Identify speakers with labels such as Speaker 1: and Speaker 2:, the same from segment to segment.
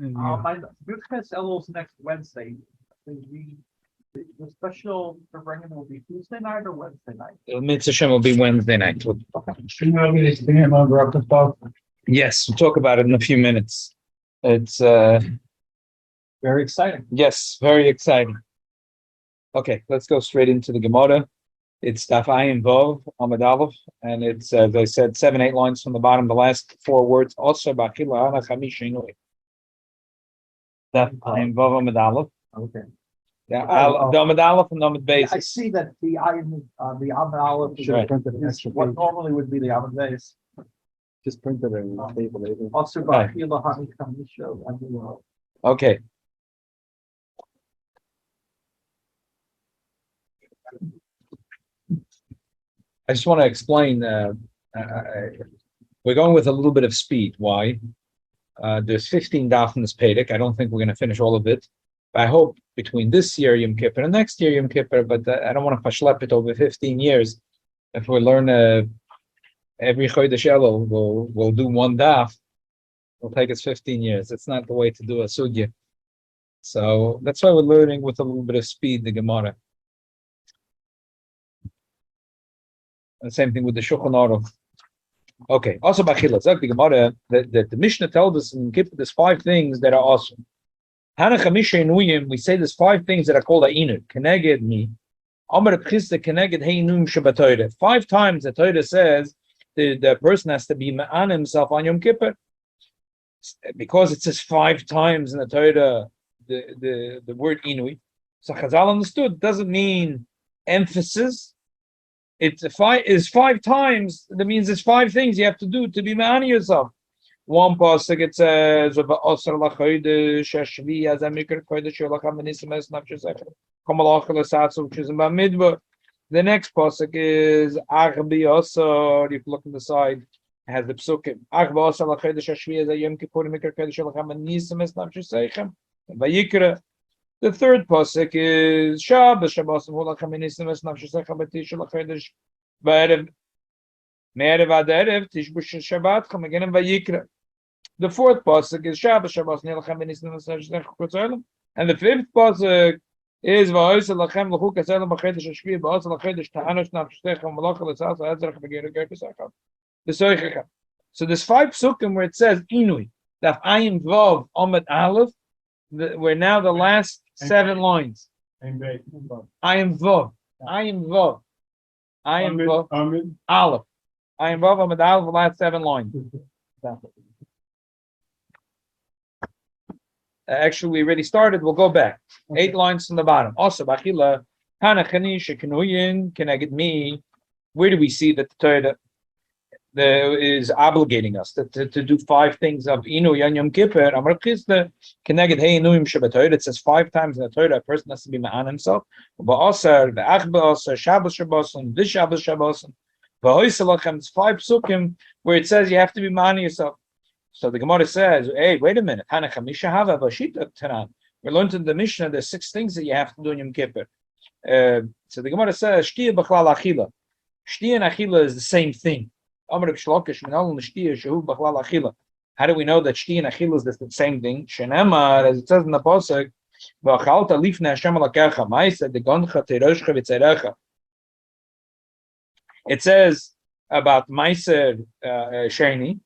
Speaker 1: My Bucharest Elul's next Wednesday. The special for bringing will be Tuesday night or Wednesday night.
Speaker 2: Mitzvah Shem will be Wednesday night. Yes, we'll talk about it in a few minutes. It's
Speaker 1: Very exciting.
Speaker 2: yes, very exciting. Okay, let's go straight into the Gemara. It's Daf Ayin Vov Amud Aleph, and it's as I said, 7-8 lines from the bottom. The last 4 words also Bachila Ana Chamish Inui. Daf Ayin Vov Amud Aleph.
Speaker 1: Okay.
Speaker 2: Yeah, the Amud Aleph and the Amud Beis.
Speaker 1: I see that the Amud Aleph is
Speaker 2: Right.
Speaker 1: what normally would be the Amud Beis.
Speaker 3: Just printed it in the table.
Speaker 1: Also,
Speaker 2: Right.
Speaker 1: Bachila Hani Kamisho.
Speaker 2: Okay. I just want to explain. We're going with a little bit of speed. Why? There's 15 daf in this Pedic. I don't think we're going to finish all of it. But I hope between this year Yom Kippur and next year Yom Kippur, but I don't want to pashlep it over 15 years. If we learn every Chodesh Elul, we'll do one daf. It'll take us 15 years. It's not the way to do a sugya. So that's why we're learning with a little bit of speed the Gemara. The same thing with the Shulchan Aruch. Okay. Also, Bachila, the Gemara that the Mishnah tells us in Kippur there's 5 things that are awesome. We say there's 5 things that are called A'inu. Keneged me. Amar B'chista Keneged Heinum Shabbat. 5 times the Torah says the person has to be ma'an himself on Yom Kippur. Because it says 5 times in the Torah the word Inui. So Chazal understood doesn't mean emphasis. It's 5 times. That means it's 5 things you have to do to be ma'ani yourself. One pasuk it says, which is in Bamidbar. The next pasuk is Rabbi Osar. If you look on the side, it has the psukim. The third pasuk is Shabbos. Shabbos Ba'erev Me'erev ad Erev Tishbush Shabbat Chum again in Vayikra. The fourth pasuk is Shabbos Shabbos Nilchem B'Nisnim V'Snachshech Kutzalim, and the fifth pasuk is Va'osa Lachem L'Chu Kaselim B'Chedesh Hashvi Va'osa L'Chedesh Ta'anosh Nafshtechem V'Locha L'Tzasa Ezrach V'Geru Gerkesacham V'Soichechem. So there's 5 psukim where it says Inui Daf Ayin Vov Amud Aleph. We're now the last 7 lines. Ayin Vov. Ayin Vov. Ayin Vov. Aleph. Ayin Vov Amud Aleph. The last 7 lines. Actually, we already started. We'll go back. 8 lines from the bottom. Also, Bachila, Hanachani Shekinoyin, can I get me? Where do we see that the Torah is obligating us to do 5 things of Inu Yan Yom Kippur? Amar Chizda, Keneged Hey Inuim Shabbat. It says 5 times in the Torah a person has to be ma'an himself. Ba'asar, Ba'achba Asar, Shabbos Shabbosim, this Shabbos Shabbosim. Ba'oisalachem, it's 5 psukim where it says you have to be ma'an yourself. So the Gemara says, hey, wait a minute. We learned in the Mishnah there's 6 things that you have to do in Yom Kippur. So the Gemara says, Shtiya b'chlal achila. Shtiya and achila is the same thing. How do we know that Shtiya and achila is the same thing? Shenemar, as it says in the Pasuk, V'achalta lifnei Hashem alakecha, ma'aseh degoncha teroshcha v'tzerecha. It says about Ma'aser Sheni.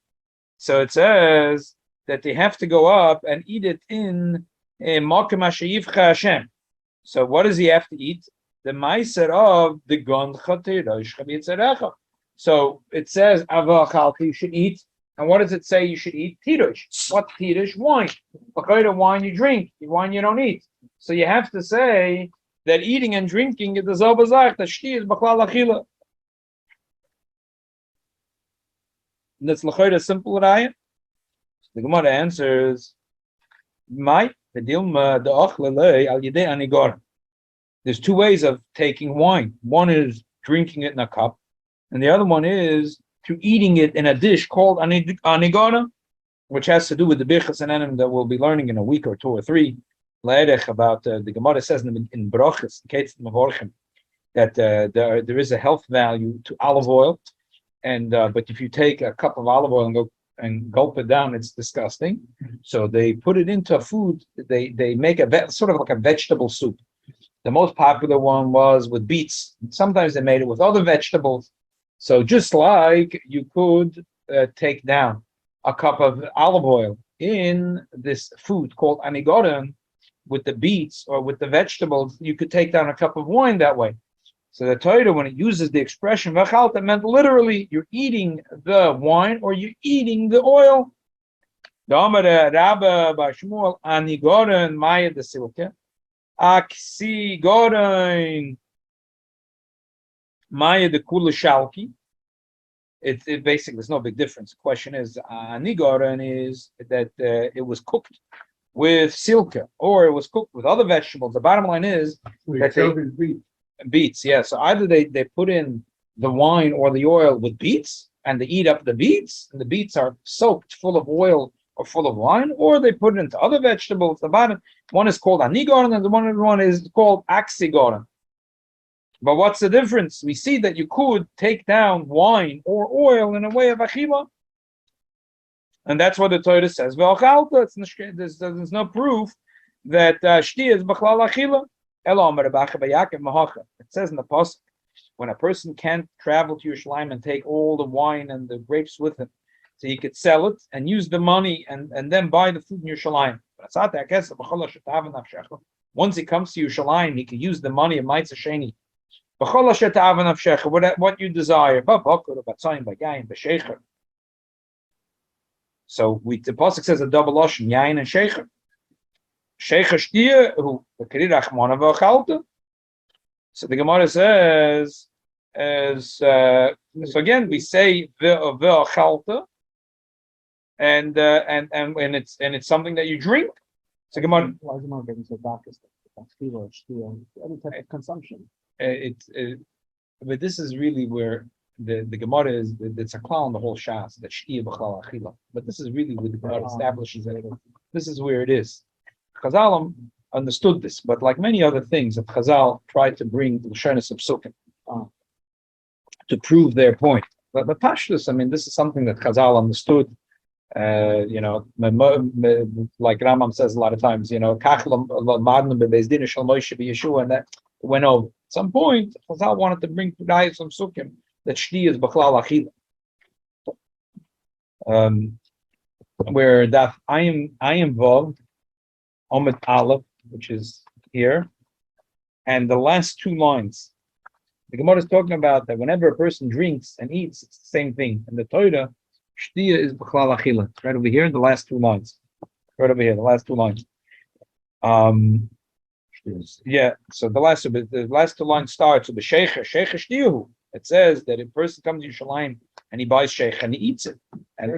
Speaker 2: So it says that they have to go up and eat it in Makom Hasheyivcha Hashem. So what does he have to eat? The Ma'aser of the Goncha Teroshcha v'tzerecha. So it says Avachalka, you should eat. And what does it say you should eat? Tirush. What tirush? Wine. What kind of wine you drink? Wine you don't eat. So you have to say that eating and drinking is the Zobazach, the Shti is B'chlal Achila. That's l'chayda simple raya. The Gemara answers, "My the dilma the achlelei al yidei anigor." There's 2 ways of taking wine. One is drinking it in a cup, and the other one is through eating it in a dish called anigora, which has to do with the birchas and enim that we'll be learning in a week or 2 or 3. Later about the Gemara says in Brachas, that there is a health value to olive oil. And but if you take a cup of olive oil and go and gulp it down. It's disgusting. So they put it into a food. They make sort of like a vegetable soup. The most popular one was with beets. Sometimes they made it with other vegetables. So just like you could take down a cup of olive oil in this food called anigoren with the beets or with the vegetables, you could take down a cup of wine that way. So the Torah, when it uses the expression v'chalta, meant literally you're eating the wine or you're eating the oil. The Amar Rabbi Bashmuel anigoren maya de silke. Aksi gorein maya de kula shalki. It basically, there's no big difference. The question is, nigoren is that it was cooked with silke or it was cooked with other vegetables. The bottom line is that beets. Yeah, so either they put in the wine or the oil with beets and they eat up the beets, and the beets are soaked full of oil or full of wine, or they put it into other vegetables. The bottom one is called anigoren and the one is called axigoren. But what's the difference? We see that you could take down wine or oil in a way of achila. And that's what the Torah says. There's no proof that shti is b'chlal achila. It says in the pasuk, when a person can't travel to Yerushalayim and take all the wine and the grapes with him, so he could sell it and use the money and then buy the food in Yerushalayim. Once he comes to Yerushalayim, he can use the money of Ma'aser Sheni. What you desire. So the pasuk says a double ocean, yain and shecher. Shecher shtia who the kerirach mona v'achalta. So the Gemara says, so again we say v'achalta, and it's something that you drink. So Gemara.
Speaker 3: Why is it getting so dark? Any type of consumption.
Speaker 2: But this is really where the Gemara is. It's a clown the whole Shas that shtia b'chlal achila. But this is really where the Gemara establishes that this is where it is. Chazal understood this, but like many other things, that Chazal tried to bring the Lashonos of Sukkim to prove their point. But Pashtus, I mean, this is something that Chazal understood. Like Rambam says a lot of times, and that went over. At some point, Chazal wanted to bring Pudayas from Sukkim that shti is b'chlal achila. Where that I am involved, Omid Aleph, which is here, and the last two lines. The Gemara is talking about that whenever a person drinks and eats, it's the same thing. And the Torah, shtia is b'chlal achila. Right over here, the last two lines. Right over here, the last two lines. Yeah. So the last two lines starts with the shecher shtiyahu. It says that if a person comes to Yerushalayim and he buys shecher and he eats it, and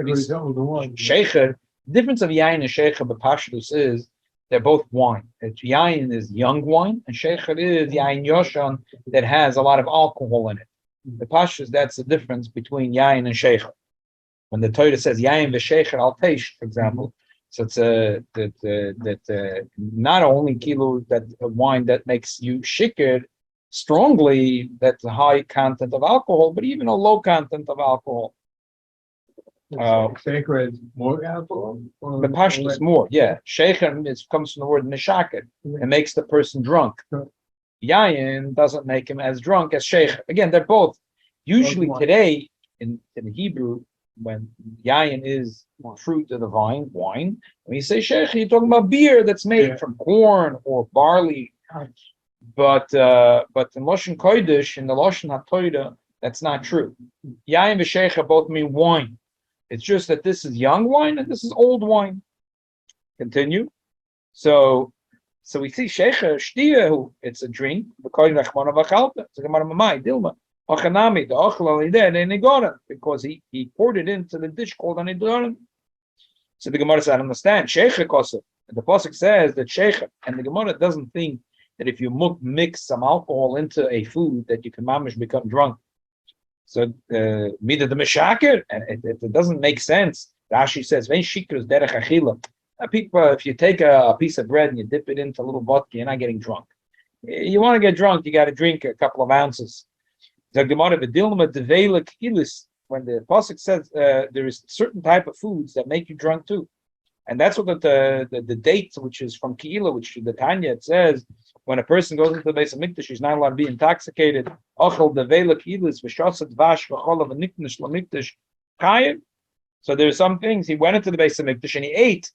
Speaker 2: shecher, the difference of yain and shecher b'pashtus is they're both wine. Yain is young wine, and shecher is yain yoshan that has a lot of alcohol in it. The pashtus, that's the difference between yain and shecher. When the Torah says yain v'shecher al teish, for example, so it's not only kilo that wine that makes you shikker strongly, that's a high content of alcohol, but even a low content of alcohol.
Speaker 3: Shecher is more alcohol?
Speaker 2: The pashtus is more, yeah. Shecher comes from the word mishaker. It makes the person drunk. Yayin doesn't make him as drunk as shecher. Again, they're both. Usually today, in Hebrew, when yayin is fruit of the vine, wine, when you say shecher, you're talking about beer that's made from corn or barley. But in Lashon Kodesh, in the Lashon HaTorah, that's not true. Yayin and shecher both mean wine. It's just that this is young wine and this is old wine. Continue. So we see shecher shtiyahu. It's a drink. Because he poured it into the dish called anigoren. So the Gemara said, I understand. Shecher kosev. The pasuk says that shecher, and the Gemara doesn't think that if you mix some alcohol into a food that you can mamish become drunk. So mida the meshaker, and it doesn't make sense. Rashi says, "Vein shikr is derech achila." People, if you take a piece of bread and you dip it into a little vodka, you're not getting drunk. You want to get drunk, you got to drink a couple of ounces. The Gemara v'dilma devela kilis when the pasuk says there is certain type of foods that make you drunk too, and that's what the date, which is from Keilah, which the Tanya, it says when a person goes into the base of Mikdash, he's not allowed to be intoxicated. Ochel devela Keilas v'shasat vash v'cholav v'nikdash l'mikdash chayim. So there's some things. He went into the base of Mikdash and he ate.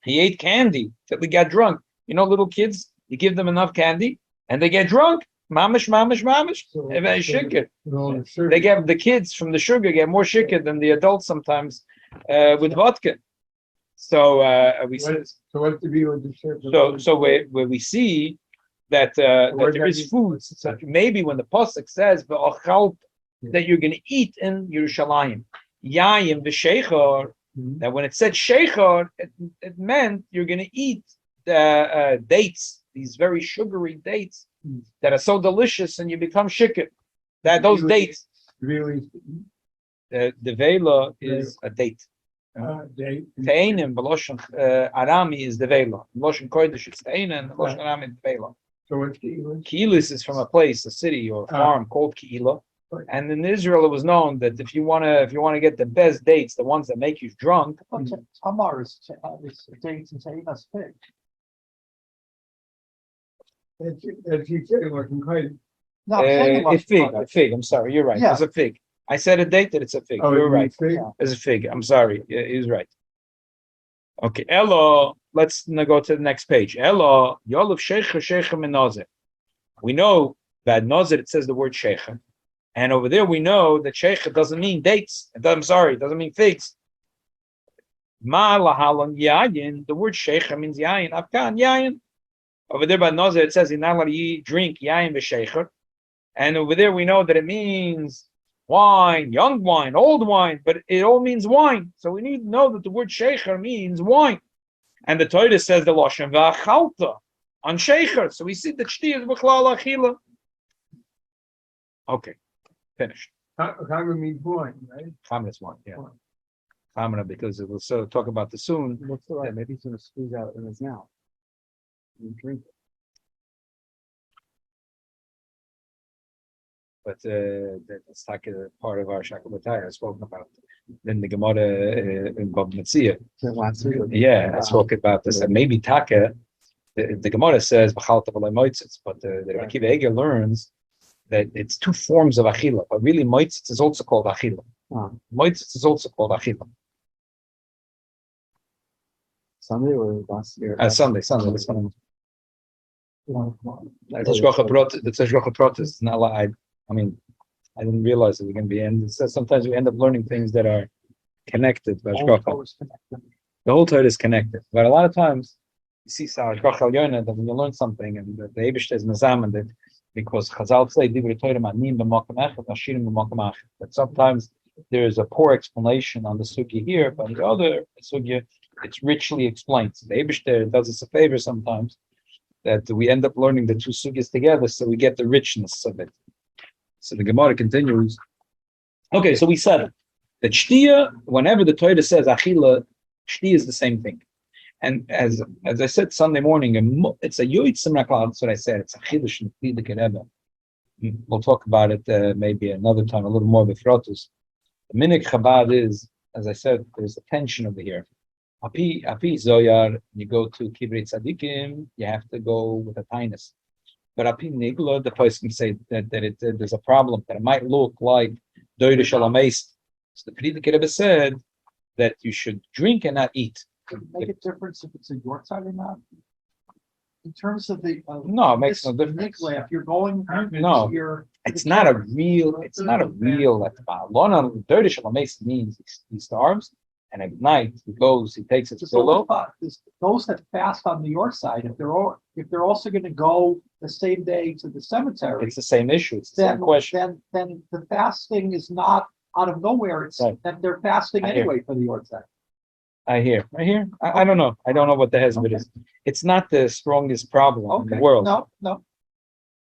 Speaker 2: He ate candy that we got drunk. You know, little kids, you give them enough candy and they get drunk. Mamish. They get, the kids from the sugar get more shikr than the adults sometimes with vodka. So we said.
Speaker 4: So what's the view of the ship?
Speaker 2: So where we see that that there is food. So maybe when the pasuk says that you're going to eat in Yerushalayim, Yayim v'sheichor, that when it said sheichor, it meant you're going to eat the dates, these very sugary dates that are so delicious, and you become shikr. That those dates.
Speaker 4: Really?
Speaker 2: The vela is a date.
Speaker 4: Date.
Speaker 2: Te'enim, B'loshen Arami is the vela. B'loshen Kodesh is Te'enim, B'loshen Arami is the vela.
Speaker 4: So what's Keilah?
Speaker 2: Keilah is from a place, a city or a farm called Keilah. And in Israel, it was known that if you want to get the best dates, the ones that make you drunk.
Speaker 1: Tamar is dates and saying that's fig.
Speaker 4: As you said, like in Keilah.
Speaker 1: No,
Speaker 2: A fig. I'm sorry, you're right.
Speaker 1: Yeah.
Speaker 2: It's a fig. I said a date that it's a fig.
Speaker 4: Oh,
Speaker 2: You're right.
Speaker 4: fig?
Speaker 2: It's a fig. I'm sorry. He was right. Okay. Elo. Let's now go to the next page. Elo. Yolav shecha menozer. We know that nozer, it says the word shecha. And over there, we know that shecha doesn't mean dates. It doesn't mean figs. Ma lahalan yayin. The word shecha means yayin. Afkan yayin. Over there by nozer, it says you're not allowed to drink yayin v'shecha. And over there, we know that it means wine, young wine, old wine, but it all means wine. So we need to know that the word shecher means wine. And the Torah says the Lashon v'achalta on shecher. So we see that shti is b'chlal achila. Okay, finished.
Speaker 4: Chama means wine, right?
Speaker 2: Chamina is wine, yeah. Chamina, because it will so talk about the soon.
Speaker 3: What's the right? Maybe he's gonna squeeze out in his mouth. And drink it.
Speaker 2: But that's like a part of our Shakabataya I spoke about. Then the Gemara in Bab Metzia.
Speaker 3: Last week.
Speaker 2: Yeah, I spoke about this. And maybe Taka, the Gemara says, but the Rabbi Akiva Eger learns that it's two forms of Achila, but really Moitzitz is also called Achila. Moitzitz is also called Achila.
Speaker 3: Sunday or last year?
Speaker 2: Sunday. That's one. The Tashgacha protest. Not like I mean, I didn't realize that we're going to be. And it says sometimes we end up learning things that are connected. The whole Torah is connected. But a lot of times, you see Hashgacha Elyono that when you learn something and the Eibishter is mezamen that because Chazal say Divrei Torah manim b'makom echad, ashirim b'makom echad. But sometimes there is a poor explanation on the sugya here, but the other sugya it's richly explained. So the Eibishter does us a favor sometimes that we end up learning the two sugyas together, so we get the richness of it. So the Gemara continues. Okay, so we said it. That shtia, whenever the Torah says achila, shtia is the same thing. And as I said Sunday morning, it's a yoitzim raklal. That's what I said. It's achila sh'nefli d'kereva. We'll talk about it maybe another time, a little more with Rotus. The minik Chabad is, as I said, there's a tension over here. Api Zoyar, you go to Kivrei Tzadikim, you have to go with a tinus. But Api Nigla, the person can say that there's a problem, that it might look like Doire Shalameis. So the Frierdiker Rebbe said that you should drink and not eat.
Speaker 1: Make a difference if it's a York side or not? In terms of the.
Speaker 2: No, it makes no difference.
Speaker 1: If you're going.
Speaker 2: No, it's not a real. Lona Doire Shalameis means he starves. And at night he goes, he takes his pillow.
Speaker 1: Those that fast on the York side, if they're also going to go the same day to the cemetery,
Speaker 2: it's the same issue. It's the same question.
Speaker 1: Then the fasting is not out of nowhere. It's
Speaker 2: right.
Speaker 1: That they're fasting anyway for the York side.
Speaker 2: I hear. I don't know. I don't know what the husband is. It's not the strongest problem in the world.
Speaker 1: No.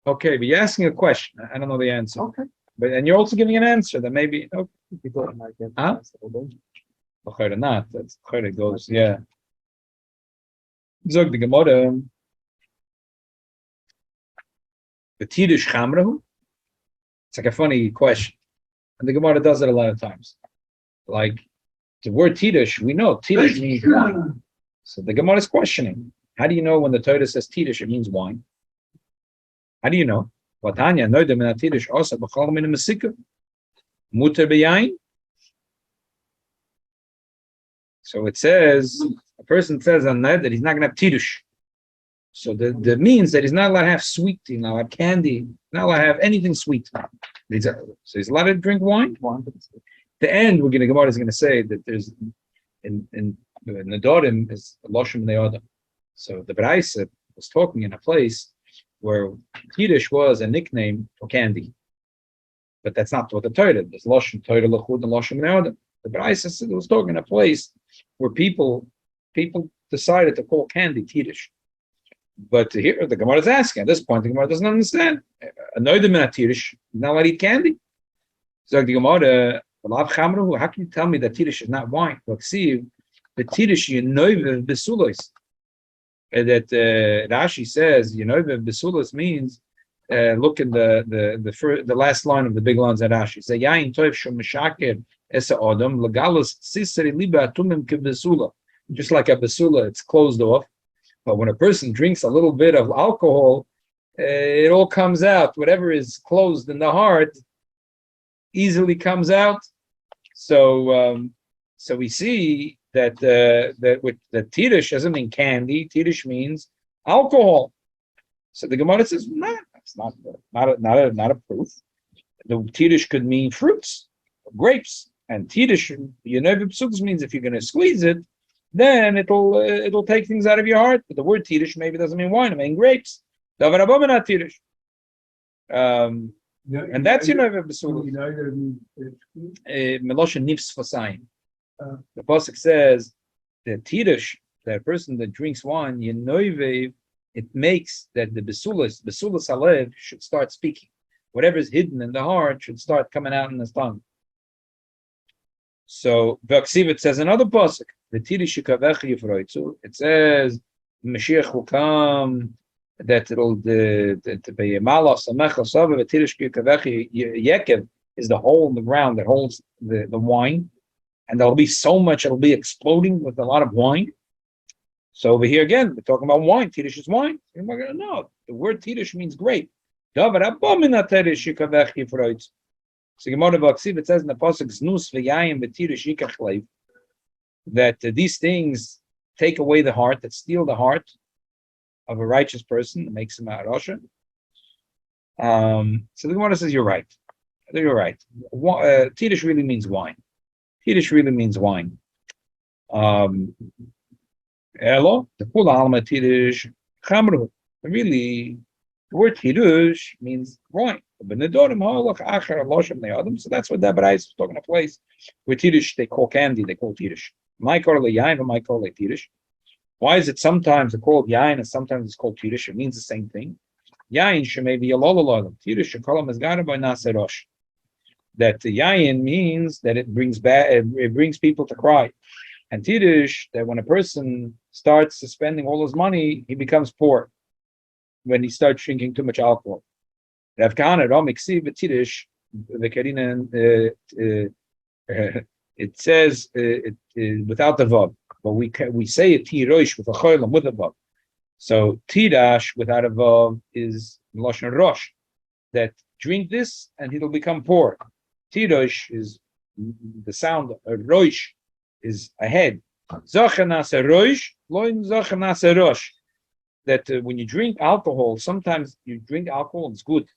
Speaker 2: Okay, but you're asking a question. I don't know the answer.
Speaker 1: Okay.
Speaker 2: And you're also giving an answer that maybe. Okay.
Speaker 3: People might get
Speaker 2: Or not, that's how it goes, yeah. Zog the Gemara. The Tidush Chamrahu. It's like a funny question. And the Gemara does it a lot of times. Like the word Tidish, we know Tidish means wine. So the Gemara is questioning. How do you know when the Torah says Tidish, it means wine? How do you know? Watanya, no, the Tidish also b'chol min mesika. Muter b'yain. So it says, a person says on that he's not going to have Tidish. So the means that he's not allowed to have sweet, he's not allowed to have candy, not allowed to have anything sweet. So he's allowed to drink wine. The end, Gemara is going to say that there's in Nedorim is Loshem Neodim. So the Braise was talking in a place where Tidish was a nickname for candy, but that's not what the Torah is. There's Loshem Torah Lachud and Loshem Neodim. The Braise was talking in a place where people decided to call candy Tidish. But here the Gemara is asking. At this point, the Gemara doesn't understand. Annoyed him in a Tidish, not allowed to eat candy. So the Gemara, how can you tell me that Tidish is not wine? Look, see, the Tidish besulos. That Rashi says besulos means. Look in the last line of the big lines at Rashi. Say yain toiv shom mishaker esa adam legalos siseri liba atumim kebesula. Just like a besula, it's closed off. But when a person drinks a little bit of alcohol, it all comes out. Whatever is closed in the heart easily comes out. So we see that Tidish doesn't mean candy. Tidish means alcohol. So the Gemara says, no, that's not a proof. The Tidish could mean fruits, grapes, and Tidish, means if you're going to squeeze it, then it'll take things out of your heart. But the word Tidish maybe doesn't mean wine, it means grapes. Tidish. And that's Melosha Nifs Fasain. The Pasuk says that Tidish, that person that drinks wine, it makes that the Besulas Alev should start speaking. Whatever is hidden in the heart should start coming out in the tongue. So Vaksiv, says another pasuk. It says Mashiach will come, that it'll be malos yekev is the hole in the ground that holds the wine, and there'll be so much it'll be exploding with a lot of wine. So over here again, we're talking about wine. Tidish is wine. No, the word Tidish means grape. So Gemara Vaksiv, it says in the pasuk Znus v'yayim v'Tidish yikach leiv, that these things take away the heart, that steal the heart of a righteous person, that makes him a Rasha. So the Gemara says, you're right. You're right. Tidish really means wine. Tidish really means wine. Elo, the full alma Tidish chamru. Really, the word Tidish means wine. So that's what that Rabbi is talking a place where Tidish they call candy, they call Tidish. My call it yain, or my call it Tidish. Why is it sometimes it's called yain and sometimes it's called Tidish? It means the same thing. Yain should maybe a lolololom. Tidish should call him as gana by naserosh. That the yain means that it brings people to cry, and Tidish that when a person starts spending all his money, he becomes poor when he starts drinking too much alcohol. Rav Kahana Romiksiv Tidish the Karina it says without the vav, but we say a tirosh with a cholam with a vav. So tidash without a vav is lashon rosh, that drink this and he'll become poor. Tirosh is the sound. Rosh is a head. Zachanas a rosh, loin zachanas a rosh. That when you drink alcohol, sometimes you drink alcohol, it's good.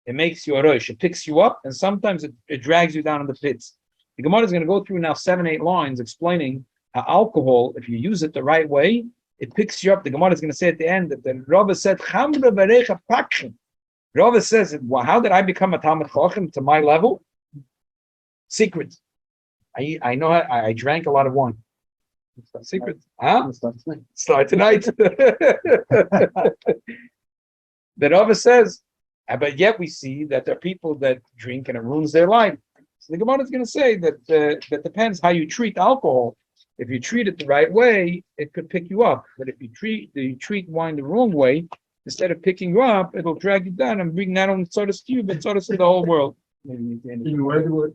Speaker 2: It makes you a rosh. It picks you up, and sometimes it drags you down in the pits. The Gemara is going to go through now 7-8 lines explaining how alcohol, if you use it the right way, it picks you up. The Gemara is going to say at the end that the Rabbi said, Chamra Varecha Pakshin. Rabbi says, well, how did I become a Talmid Chacham to my level? Secret. I know I drank a lot of wine. Secret. Huh? Start tonight. The Rabbi says, but yet we see that there are people that drink and it ruins their life. So the Gemara is going to say that that depends how you treat alcohol. If you treat it the right way, it could pick you up. But if you treat wine the wrong way, instead of picking you up, it'll drag you down and bring not only sodas to you, but sodas to the whole world.
Speaker 3: Maybe at the end of
Speaker 4: You wonder what,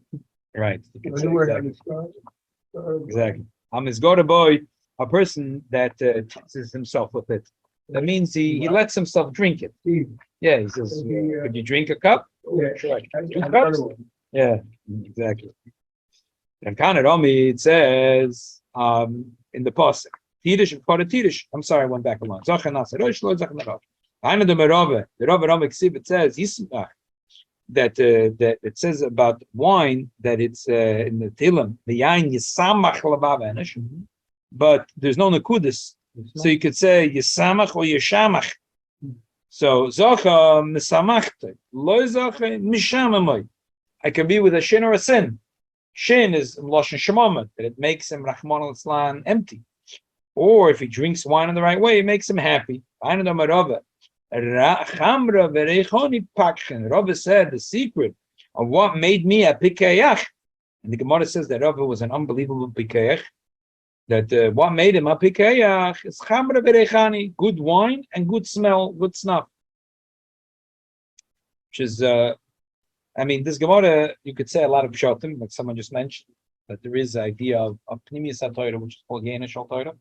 Speaker 2: Right. You could say
Speaker 4: wonder what
Speaker 2: exactly.
Speaker 4: how to start.
Speaker 2: Exactly. Is got a boy, a person that teases himself with it. That means he lets himself drink it.
Speaker 4: Steve,
Speaker 2: Yeah, he says, could you drink a cup?
Speaker 4: yeah,
Speaker 2: Sure.
Speaker 4: I-
Speaker 2: Two
Speaker 4: another
Speaker 2: cups?
Speaker 4: one.
Speaker 2: Yeah, exactly. And Kana Rami, it says in the pasuk, Tidish and Kara Tidish. I'm sorry, I went back a lot. Zachan Nasa Rosh Lo Zachan Rosh. Aina de Merove, the Rava Rama Ksiv, it says Yismach, that it says about wine that it's in the Tilim, the Yain Yisamach Lavav Anish, but there's no Nakudis. So you could say Yisamach or Yishamach. So Zacha Misamachte, Lo Zacha Mishamamai. I can be with a shin or a sin. Shin is Lashon Shemama, that it makes him Rahman al empty. Or if he drinks wine in the right way, it makes him happy. Rabbi said the secret of what made me a pikayach. And the Gemara says that Rabbi was an unbelievable pikayach. That what made him a pikayach is chamra berechani, good wine and good smell, good snuff. Which is, this Gemara, you could say a lot of pshatim, like someone just mentioned, that there is the idea of pnimius HaTorah, which is called Yena Shal Torah.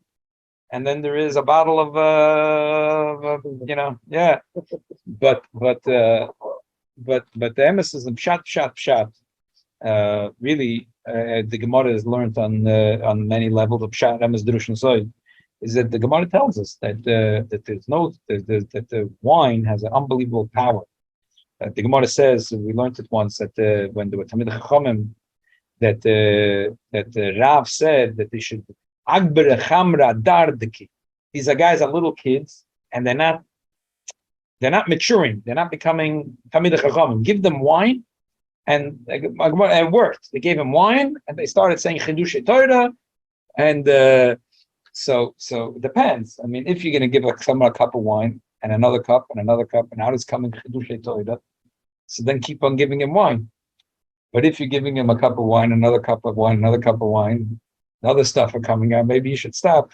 Speaker 2: And then there is a bottle of, yeah. But the emphasis of pshat. Really, the Gemara is learned on many levels of pshat, emes, drush, and soy. Is that the Gemara tells us that that the wine has an unbelievable power. The Gemara says, we learned it once, that when there were Tamid Chachamim, that Rav said that they should Akbar Chamra Dardiki. These are guys are little kids, and they're not maturing. They're not becoming Tamid Chachamim. Give them wine, and it worked. They gave him wine, and they started saying Chidush Torah, and so it depends. I mean, if you're going to give someone a cup of wine and another cup and another cup, and now it's coming Chidush Torah, so then keep on giving him wine. But if you're giving him a cup of wine, another cup of wine, another cup of wine, other stuff are coming out, maybe you should stop.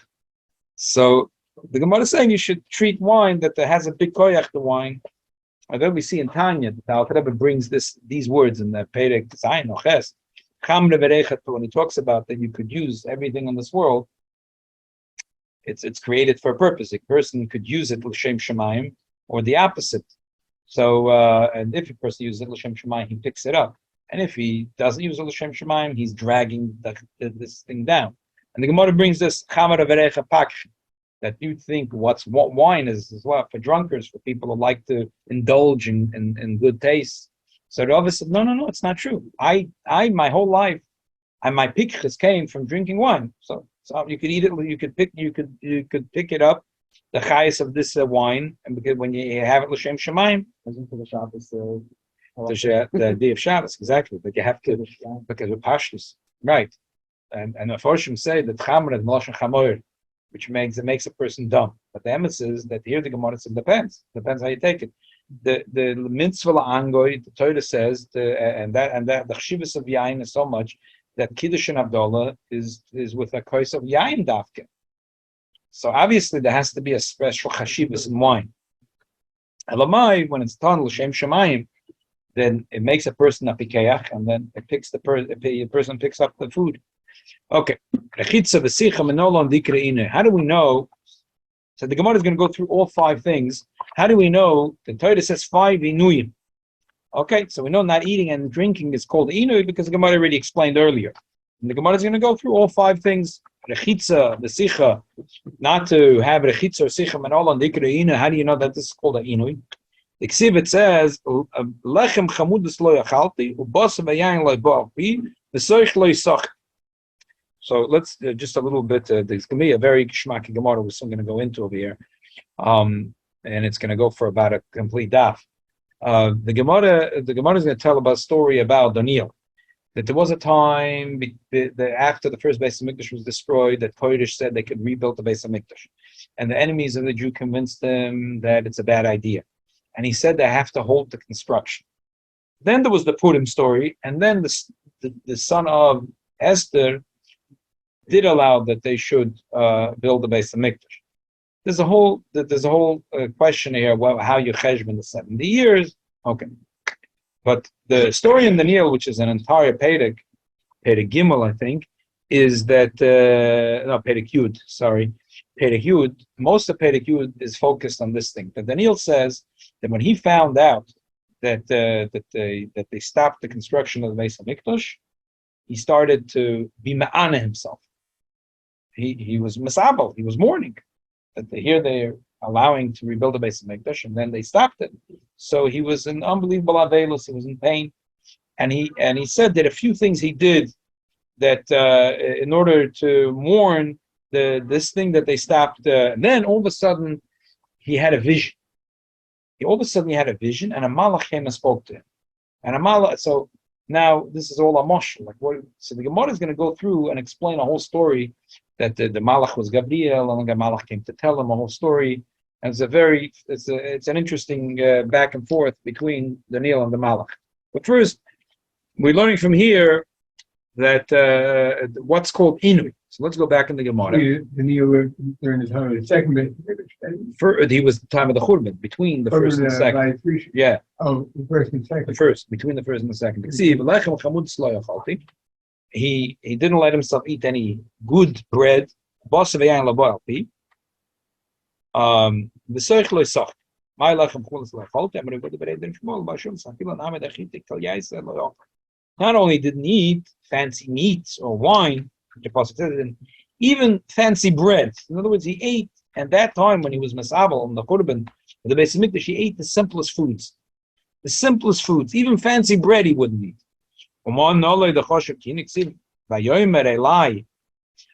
Speaker 2: So the Gemara is saying you should treat wine that has a big koyach, the wine. And then we see in Tanya, the Alter Rebbe brings these words in the Perek Zayin Oches, Chamre Berechet, when he talks about that you could use everything in this world, it's created for a purpose. A person could use it l'shem shemayim, or the opposite. So, and if a person uses it l'shem shemayim, he picks it up. And if he doesn't use l'shem shemayim, he's dragging this thing down. And the Gemara brings this Chamar Verecha Pak, that you think what wine is what for drunkards, for people who like to indulge in good taste. So the Rabbi said, no, it's not true. I my whole life, my pikchas came from drinking wine. So you could eat it. You could pick it up, the chayas of this wine, and because when you have it l'shem shemayim,
Speaker 3: into the Shabbos,
Speaker 2: the day of Shabbos, exactly. But you have to, because of pashtus, right? And the Aforshim say that chamra is lashon chamoyer, which makes a person dumb. But the emes is that here the Gemara says depends how you take it. The mitzvah la'angoy, the Torah says, and that the chshivas of yain is so much that Kiddush and Abdullah is with a curse of yain dafke. So obviously there has to be a special chashivas in wine. Elamai, when it's done l'shem shemayim, then it makes a person a pikayach, and then the person picks up the food. Okay. How do we know? So the Gemara is going to go through all 5 things. How do we know? The Torah says 5 inuyim. Okay, so we know not eating and drinking is called inui because the Gemara already explained earlier. And the Gemara is going to go through all 5 things. Rechitza, the sicha, not to have rechitza or sicha manol on dikra inui. How do you know that this is called an inui? The Ksiv, it says, Lechem chamudus lo yachalti, ubasa v'yayin lo ba'alpi, v'soich lo yisach. So let's just a little bit, there's going to be a very shmaki Gemara we're still going to go into over here. And it's going to go for about a complete daf. The Gemara is going to tell about a story about Daniel. That there was a time after the first Beis HaMikdash was destroyed, that Kodesh said they could rebuild the Beis HaMikdash. And the enemies of the Jew convinced them that it's a bad idea. And he said they have to hold the construction. Then there was the Purim story, and then the son of Esther did allow that they should build the Beis HaMikdash. There's a whole question here. Well, how you cheshbon the 70 years? Okay, But the story in Daniel, which is an entire Perek Gimel, I think, is that no Perek Yud, sorry, Perek Yud. Most of Perek Yud is focused on this thing. That Daniel says that when he found out that they stopped the construction of the Beis Hamikdash, he started to be ma'ana himself. He was misabel. He was mourning that here they're allowing to rebuild the Beis Hamikdash, and then they stopped it. So he was in unbelievable avelus. He was in pain, and he said that a few things he did that in order to mourn this thing that they stopped. And then all of a sudden he had a vision. All of a sudden he had a vision, and a malach came and spoke to him. And a malach. So now this is all a moshel. Like what? So the Gemara is going to go through and explain a whole story that the malach was Gabriel, and the malach came to tell him a whole story. And it's an interesting back and forth between Daniel and the malach. But first, we're learning from here that what's called inui. So let's go back in the Gemara.
Speaker 4: Daniel during the time of the second bit.
Speaker 2: He was the time of the Churban, between the first and the second. Yeah.
Speaker 4: Oh, the first and second.
Speaker 2: The first, between the first and the second. He didn't let himself eat any good bread. Not only didn't he eat fancy meats or wine, even fancy bread. In other words, he ate at that time when he was masabel on the Churban, the Beis Hamikdash, he ate the simplest foods. The simplest foods, even fancy bread he wouldn't eat.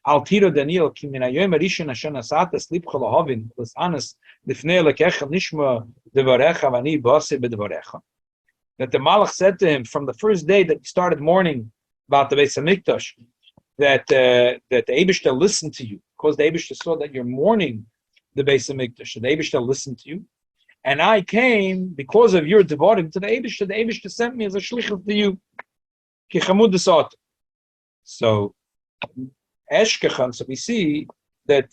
Speaker 2: Altiro Daniel kiminayom rishon ashana sata slip cholahovin was anas lifnei lekecha nishma devarecha vani base bedevarecha. That the Malach said to him from the first day that he started mourning about the Beis Hamikdash, that the Eibishter listened to you, because the Eibishter saw that you're mourning the Beis Hamikdash. The Eibishter listened to you, and I came because of your devoting to the Eibishter. The Eibishter sent me as a shlichut to you. So. Eshkechan, so we see that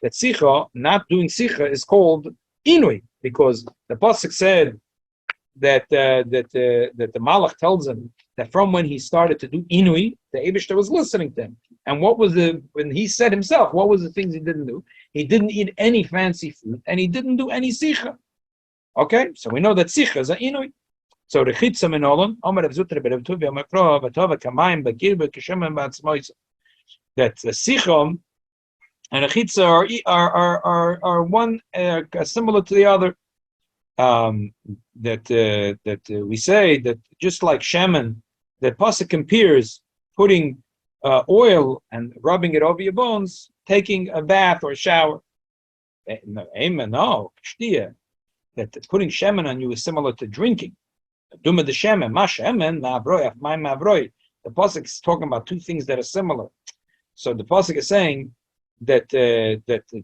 Speaker 2: sicha, not doing sicha, is called inui, because the pasuk said that the malach tells him that from when he started to do inui, the Eibishter was listening to him. And what was when he said himself, what was the things he didn't do? He didn't eat any fancy food, and he didn't do any sicha. Okay, so we know that sicha is an inui. So rechitza menolan, Omer Rav Zutra b'Rav Tuvia Makro v'Tova kamayim b'Kirba k'Shemen b'Atzmoisa. That the sichom and rechitza are one similar to the other. That we say that just like shemen, that pasuk compares putting oil and rubbing it over your bones, taking a bath or a shower. No, that putting shemen on you is similar to drinking. Duma the shemen, ma shemen, ma'avroi, my ma'avroi. The pasuk is talking about two things that are similar. So the pasuk is saying that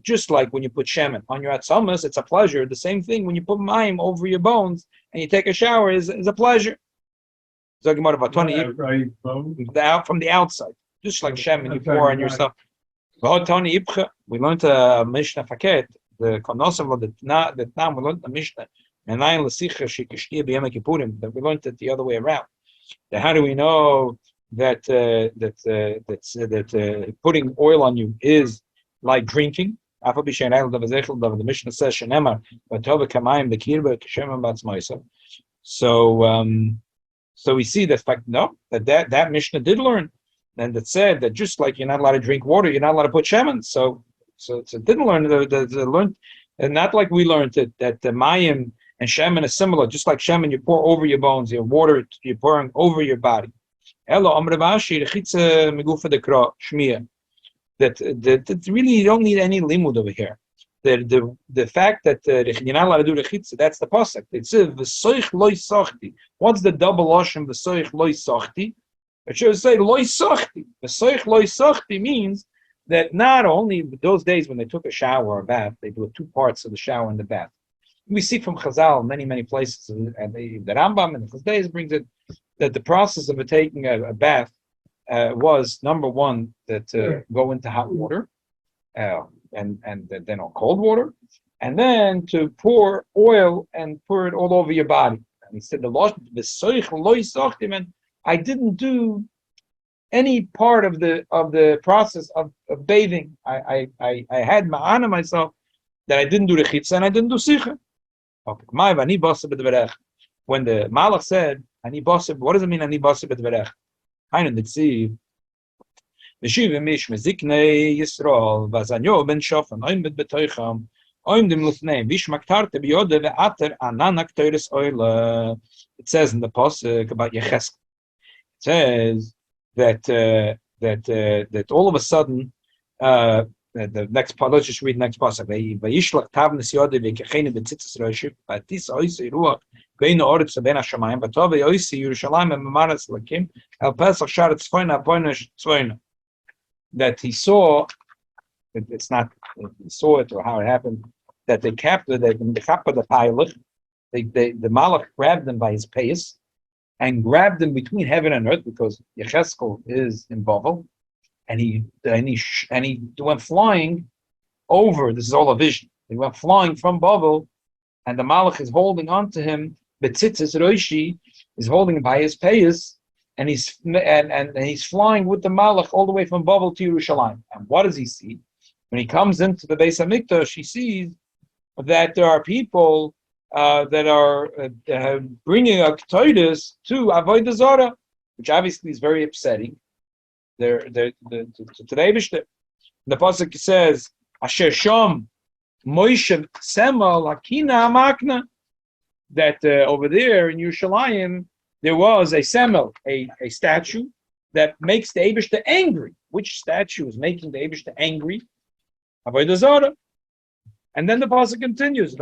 Speaker 2: just like when you put shemen on your atzamas, it's a pleasure. The same thing when you put mayim over your bones and you take a shower is a pleasure. Talking about from the outside, just like shemen you pour on yourself. We learned Mishnah Faket, the Konosav of the Tam. We learned the Mishnah. And that we learned it the other way around. That how do we know that putting oil on you is like drinking? The Mishnah says so we see the fact that Mishnah did learn, and that said that just like you're not allowed to drink water, you're not allowed to put shemen. So it didn't learn learned, and not like we learned that the mayim and shemen is similar. Just like shemen, you pour over your bones, your water you're pouring over your body. That really you don't need any limud over here. The fact that you're not allowed to do the chitza, that's the pasuk. It says v'soich loy sachti. What's the double lashon v'soich loy sachti? It should say loy sachti. V'soich loy sachti means that not only those days when they took a shower or a bath, they do two parts of the shower and the bath. We see from Chazal many places, and the Rambam and the Chazal brings it that the process of taking a bath was number one that go into hot water, and then on cold water, and then to pour oil and pour it all over your body. And he said, and I didn't do any part of the process of bathing. I had ma'ana myself that I didn't do the chitza and I didn't do sicha. Okay. When the Malach said, Ani basib, what does it mean, Ani basib et verech? Hainu nitziv. V'shiv mish meziknei Yisrael, v'azanyo ben shofan, oim bet betoicham, oim dim lufneim, vish maktarte biyode ve'ater ananak teures oile. It says in the pasuk about Yecheskel. It says that all of a sudden, the next part, let's just read the next pasuk. Vayishlach tavnes yode v'kechene b'tzitzis roship, v'atis oisei ruach, bein oretz bein hashamayim, v'tov oisei Yerushalayim v'maretz lakim, el pesach sharet tzvoina poinish tzvoina. That he saw, it's not he saw it or how it happened, that they captured the pilot, the malach grabbed them by his payas and grabbed them between heaven and earth because Yecheskel is in Bavel, and he went flying over. This is all a vision. He went flying from Bavel, and the malach is holding on to him. Betzitzis Roshi is holding him by his payas, and he's flying with the malach all the way from Bavel to Yerushalayim. And what does he see? When he comes into the Beis Hamikdash, he sees that there are people that are bringing a ketores to Avodah Zarah, which obviously is very upsetting. They're to the Eibishter. The pasuk says, "Asher sham Moshe sema lakina makna," that over there in Yerushalayim there was a semel, a statue that makes the Eibishter angry. Which statue is making the Eibishter angry? Avodah Zarah. And then the pasuk continues.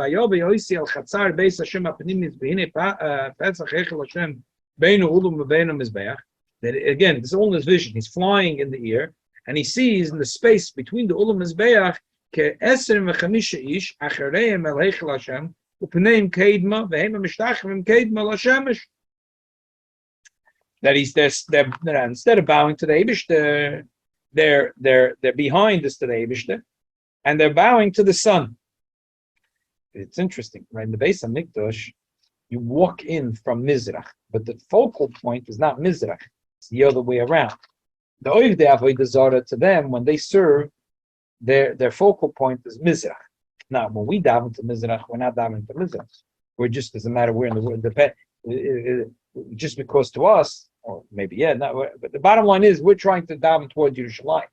Speaker 2: That again, this is all in his vision. He's flying in the air, and he sees in the space between the Ulam Mizbeach ke-10 v'chamisha ish achareim el heichel Hashem u'pneim keidma v'hem mishtachim keidma l'shemesh. That they're instead of bowing to the Eibishter, they're behind this to the Eibishter, and they're bowing to the sun. It's interesting, right? In the Beis Hamikdash, you walk in from Mizrach, but the focal point is not Mizrach. It's the other way around. The Oivdei Avodah Zarah, to them, when they serve, their focal point is Mizrach. Now, when we daven to Mizrach, we're not davening to Mizrach. We're just, doesn't matter where in the world, just because to us, or maybe, but the bottom line is, we're trying to daven toward Yerushalayim.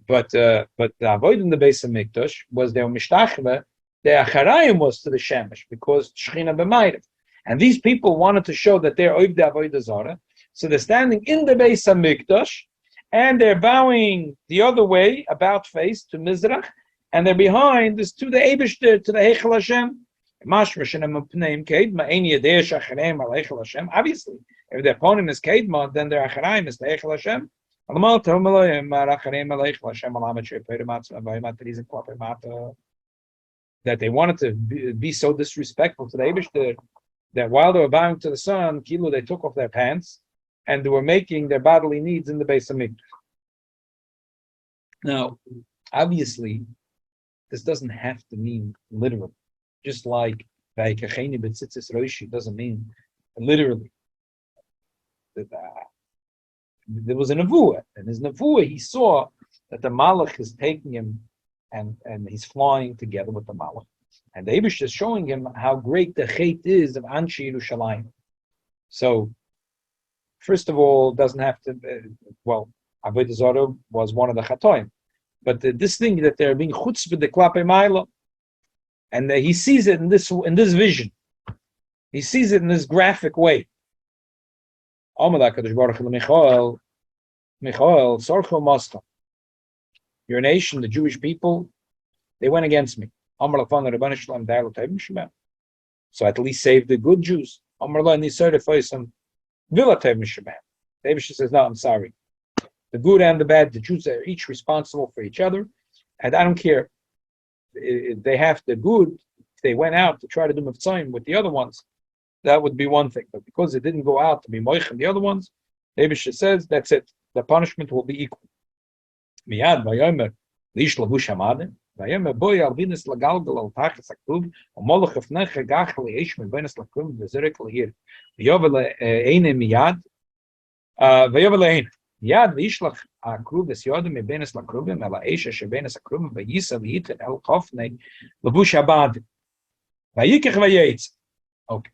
Speaker 2: But the Avodah in the Beis Hamikdash was their Mishtachve, their Acharayim was to the Shemesh, because Shechina b'mayrev. And these people wanted to show that they're Oivdei Avodah Zarah, so they're standing in the Beis Hamikdash, and they're bowing the other way, about face, to Mizrach, and they're behind this to the Eibishter, to the Heichel Hashem. Obviously, if their opponent is Kedma, then their Acharayim is the Heichel Hashem. That they wanted to be so disrespectful to the Eibishter that while they were bowing to the sun, Kilo, they took off their pants and they were making their bodily needs in the Beis Hamikdash. Now, obviously, this doesn't have to mean literally. Just like Vayikacheni b'tzitzis roishi doesn't mean literally. There was a nevuah, and his nevuah, he saw that the malach is taking him and he's flying together with the malach. And the Eibush is showing him how great the chait is of Anshe Yerushalayim. So, first of all, doesn't have to, Avodah Zarah was one of the chatoim. But this thing that they're being chutzpah the klape ma'ila, and he sees it in this vision. He sees it in this graphic way. Michael, Sorcho Moscow. Your nation, the Jewish people, they went against me. So at least save the good Jews. The Eibush says, no, I'm sorry. The good and the bad, the Jews are each responsible for each other. And I don't care. They have the good. If they went out to try to do mivtzoyim with the other ones, that would be one thing. But because it didn't go out to be moich and the other ones, the Eibush says, that's it. The punishment will be equal. Miyad vayomer lish lavush hamadim ויאמר בואי אלבינס לגלגל על תחת הכרוב, ומולך לפניך גח לאש מבינס לכרוב וזרק לעיר. ויובל עיני מיד, ויובל עיני. מיד וישלח הכרוב וסיודו מבינס לכרובים, אל האש אשר בינס הכרובים, וייסע וייתן אל חופני לבוש הבד. ויקח וייצא. Okay.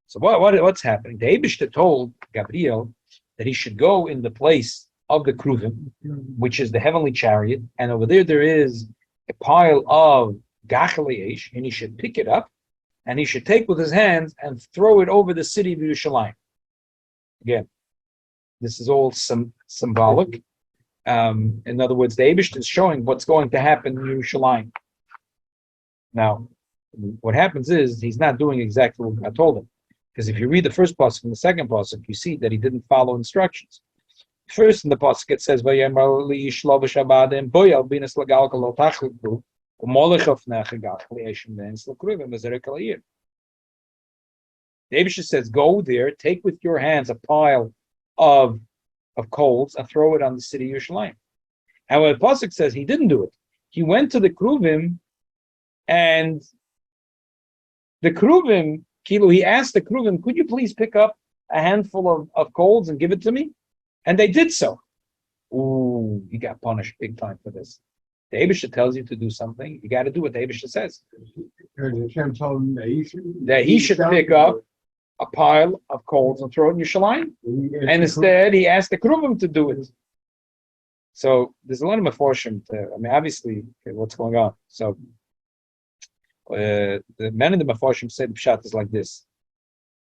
Speaker 2: So what's happening? The Eibishter told Gabriel that he should go in the place of the Kruvim, which is the heavenly chariot, and over there is a pile of Gachali Eish, and he should pick it up, and he should take with his hands and throw it over the city of Yerushalayim. Again, this is all symbolic. In other words, the Eibishter is showing what's going to happen in Yerushalayim. Now, what happens is he's not doing exactly what God told him. Because if you read the first pasuk and the second pasuk, you see that he didn't follow instructions. First in the pasuk it says, the Eibishter says, go there, take with your hands a pile of coals and throw it on the city of Yerushalayim. And what the pasuk says, he didn't do it. He went to the Kruvim, and the Kruvim, he asked the Kruvim, could you please pick up a handful of coals and give it to me? And they did so. Ooh, you got punished big time for this. The Eibishter tells you to do something, you got to do what the Eibishter says.
Speaker 4: Hashem told him
Speaker 2: that he should pick up a pile of coals and throw it in Yerushalayim. And instead, he asked the Kruvim to do it. So there's a lot of meforshim. Obviously, what's going on? So the men in the meforshim said the pshat is like this.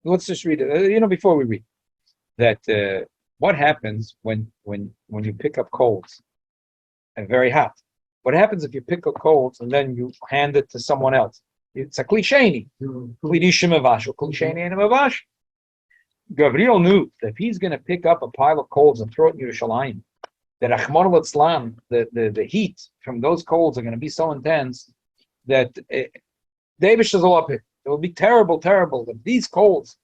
Speaker 2: Let's just read it. Before we read that, what happens when you pick up coals and very hot? What happens if you pick up coals and then you hand it to someone else? It's a klisheni. Gabriel knew that if he's going to pick up a pile of coals and throw it in Yerushalayim, that Achmon al-Islam, the heat from those coals are going to be so intense that David will up it. It will be terrible, terrible. That these coals,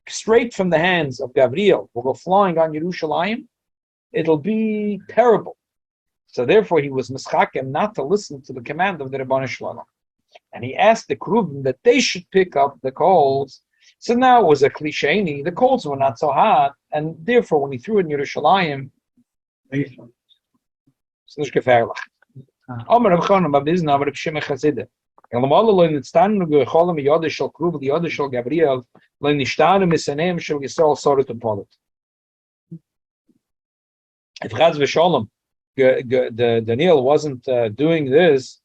Speaker 2: straight from the hands of Gabriel, will go flying on Yerushalayim. It'll be terrible. So therefore, he was mischakem not to listen to the command of the Ribono Shel Olam. And he asked the Kruvim that they should pick up the coals. So now it was a klisheni. The coals were not so hot, and therefore, when he threw it in Yerushalayim, it's nicht gefährlich. Aber Reb Chanan Bar Bizna, aber Reb Shimon Chassideh. Elmalo lo nitztanu gecholam yodeh shel Kruv yodeh shel Gabriel lo nishtanu misaneim shel Yisrael soret upolit. If Chaz v'Sholom Daniel wasn't doing this,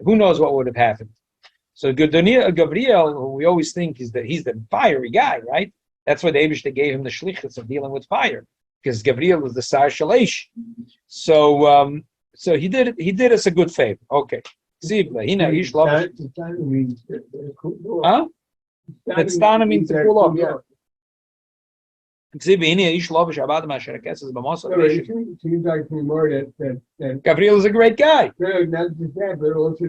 Speaker 2: who knows what would have happened? So Gabriel, who we always think is that he's the fiery guy, right? That's why the Eibishter gave him the shlichus of dealing with fire, because Gabriel was the Sar Shalesh. So he did us a good favor. Okay. Huh? That stana means to pull off, yeah. Gabriel is a great guy.
Speaker 4: Not just that, but also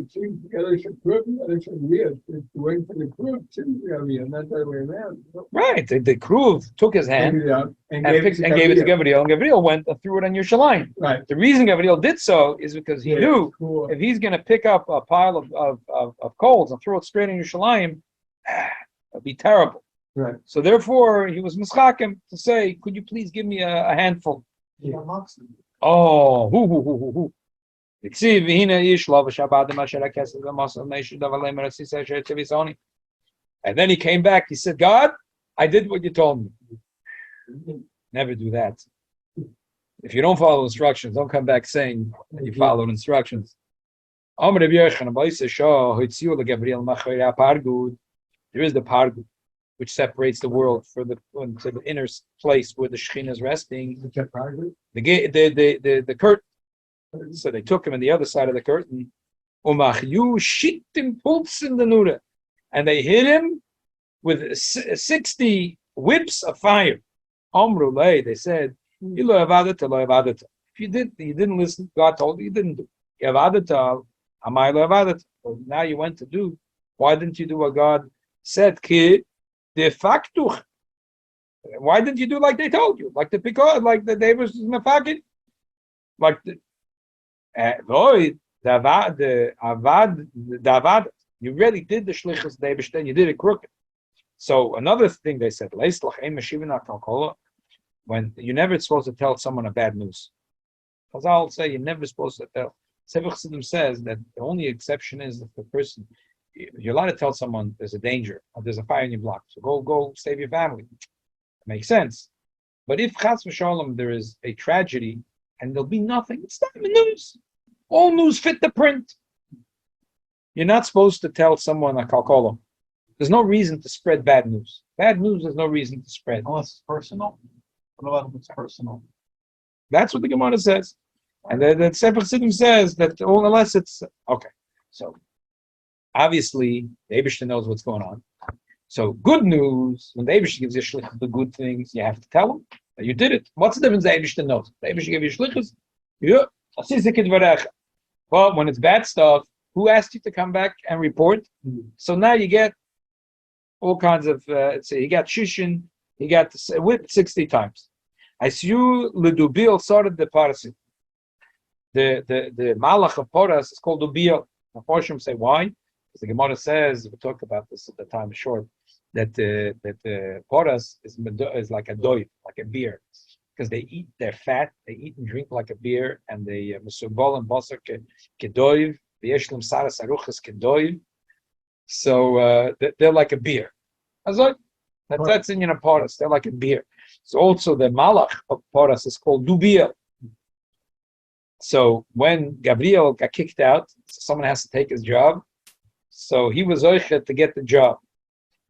Speaker 4: not that way around.
Speaker 2: Right. The crew took his hand and gave it to Gabriel, and Gabriel went and threw it on Yerushalayim.
Speaker 4: Right.
Speaker 2: The reason Gabriel did so is because he knew if he's going to pick up a pile of coals and throw it straight in Yerushalayim, it'd be terrible.
Speaker 4: Right.
Speaker 2: So therefore, he was mischakem to say, "Could you please give me a handful?" Oh, who. And then he came back. He said, "God, I did what you told me." Never do that. If you don't follow instructions, don't come back saying that you followed instructions. There is the pargud, which separates the world to the inner place where the Shekhinah is resting. The curtain. So they took him on the other side of the curtain. And they hit him with 60 whips of fire. They said, if you didn't listen, God told you didn't do. Now you went to do. Why didn't you do what God said? De facto. Why didn't you do like they told you? Like the neighbors in the pocket? Like you really did the shlichus Deibish, then you did it crooked. So another thing they said, when you're never supposed to tell someone a bad news. Chazal say you're never supposed to tell. Sefer Chassidim says that the only exception is if the person, you're allowed to tell someone there's a danger or there's a fire in your block, so go save your family. It makes sense. But if Chas v'Shalom there is a tragedy and there'll be nothing, it's not the news. All news fit the print. You're not supposed to tell someone a kalkolam. There's no reason to spread bad news. Bad news, there's no reason to spread.
Speaker 1: Unless it's personal. What about if it's personal?
Speaker 2: That's what the Gemara says. And the Sefer Chassidim says that unless it's okay. So obviously the Eibishter knows what's going on. So good news, when the Eibishter gives you shlichus the good things, you have to tell him that you did it. What's the difference the Eibishter knows? The Eibishter gave you shlichus. Well, when it's bad stuff, who asked you to come back and report? So now you get all kinds of say you got shushin, you got whipped 60 times. I see you ledubil sorted the parasit. The malach of Poras is called Dubil. The Porshim say why? Because the Gemara says, we talked about this at the time short, that the Poras is like a doiv, like a beer. Because they eat, they're fat, they eat and drink like a beer, and they mesubol and basar kedoiv, the yeshlim saras aruchas kedoiv. So they're like a beer. That's in Poras, they're like a beer. So also the malach of Poras is called Dubil. So when Gabriel got kicked out, someone has to take his job. So he was oichet to get the job.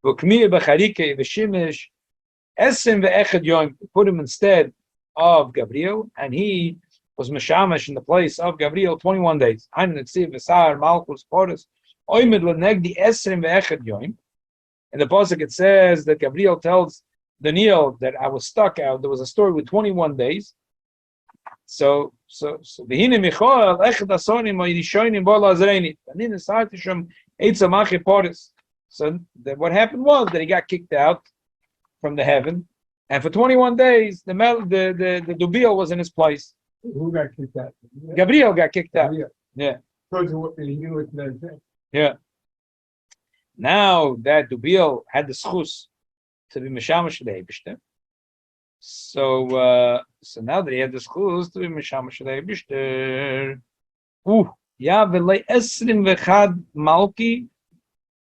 Speaker 2: Put him instead of Gabriel, and he was meshamash in the place of Gabriel 21 days. In the pasuk it says that Gabriel tells Daniel that I was stuck out. There was a story with 21 days. So what happened was that he got kicked out from the heaven, and for 21 days the Dubil was in his place.
Speaker 4: Who got kicked out?
Speaker 2: Gabriel got kicked out.
Speaker 4: Yeah.
Speaker 2: Yeah. Yeah. Now that Dubil had the schus to be meshamash Eibishter, so now that he had the schus to be meshamash Eibishter, esrim v'chad malki,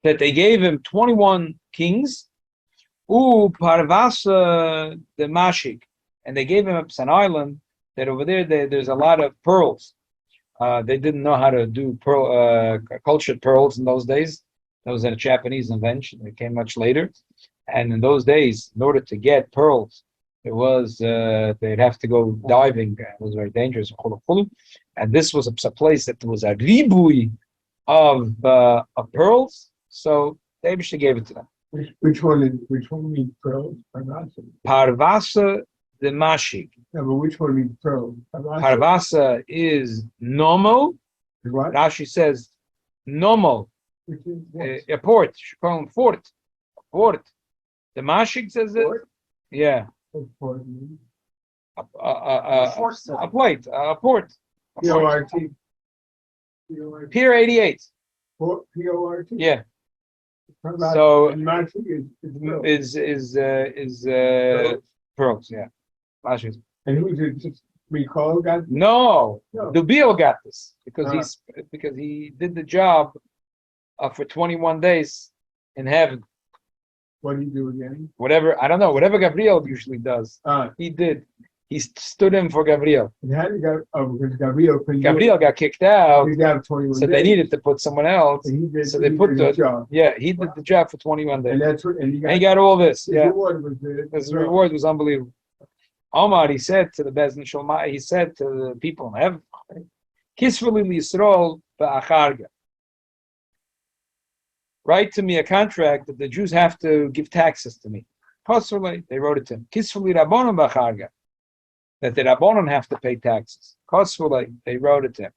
Speaker 2: that they gave him 21 kings, parvasa the mashik, and they gave him an island that over there's a lot of pearls. They didn't know how to do cultured pearls in those days. That was a Japanese invention. It came much later. And in those days, in order to get pearls, it was they'd have to go diving. It was very dangerous. And this was a place that was a ribui of pearls. So the Eibishter gave it to them.
Speaker 4: Which one means pearls?
Speaker 2: Parvasa the mashik.
Speaker 4: Yeah, but which one means pearls?
Speaker 2: Parvasa is nomo.
Speaker 4: What?
Speaker 2: Rashi says nomo.
Speaker 4: Which is what?
Speaker 2: A port. You should call him fort. A port. The mashik says it.
Speaker 4: Port?
Speaker 2: Yeah.
Speaker 4: What's port mean?
Speaker 2: A plate. A port.
Speaker 4: P-O-R-T.
Speaker 2: Pier 88.
Speaker 4: Port, P-O-R-T?
Speaker 2: Yeah.
Speaker 4: So,
Speaker 2: is pearls. Yeah. Mashik.
Speaker 4: and who did just recall got?
Speaker 2: No.
Speaker 4: No.
Speaker 2: Dubil got this because he did the job for 21 days in heaven.
Speaker 4: What do you do again?
Speaker 2: Whatever, I don't know, whatever Gabriel usually does, he did. He stood in for Gabriel.
Speaker 4: And how did because Gabriel couldn't do it.
Speaker 2: Gabriel got kicked out,
Speaker 4: He got 21
Speaker 2: so they
Speaker 4: days.
Speaker 2: needed to put someone else.
Speaker 4: And he did,
Speaker 2: So they
Speaker 4: he
Speaker 2: put
Speaker 4: did
Speaker 2: the
Speaker 4: his job.
Speaker 2: Yeah, he did the job for 21 days.
Speaker 4: And that's what, and
Speaker 2: And he got all this.
Speaker 4: his
Speaker 2: Yeah,
Speaker 4: reward was the
Speaker 2: his reward was unbelievable. Omar, he said to the Bezdin Shalmai, he said to the people in heaven, Kisveli Yisrael ba'acharga. Write to me a contract that the Jews have to give taxes to me. Kosveli, they wrote it to him. Kisveli Rabbonim ba'acharga. That the Rabbonim have to pay taxes. Kosveli, they wrote it to him.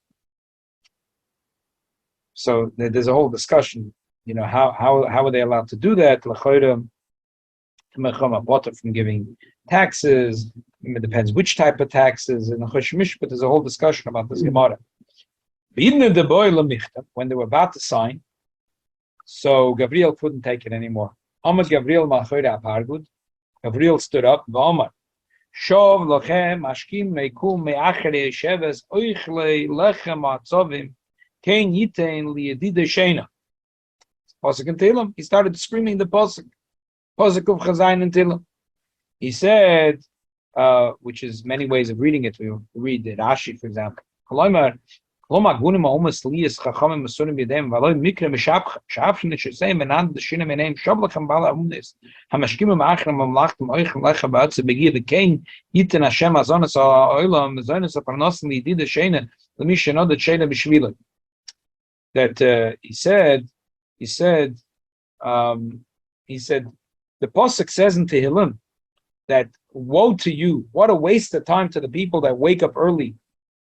Speaker 2: So there's a whole discussion, how are they allowed to do that? From giving taxes. It depends which type of taxes. And but there's a whole discussion about this Gemara. When they were about to sign, so Gabriel couldn't take it anymore. Gabriel stood up. Shov lochem ashkim meikum me'achere sheves oichle lechem atzovim kein yitain liyedide sheina. Pasuk in Tehillim. He started screaming the pasuk of Chazayin in Tehillim. He said, which is many ways of reading it. We read the Rashi, for example. Loma gunim omas liyas chachamim masurim b'yadem v'aloi mikre mishapcha shapshin nisheseim menand d'shina meneim shavlachem bala amunis hamashkim ma'achram mamlachtem oichem lecha ba'atze begiya v'kein yitin Hashem azonas ha'olam azonas ha'parnosim liyidid ha'sheina l'mi shenod ha'sheina b'shvila. That he said, the pasuk says in Tehillim that woe to you, what a waste of time to the people that wake up early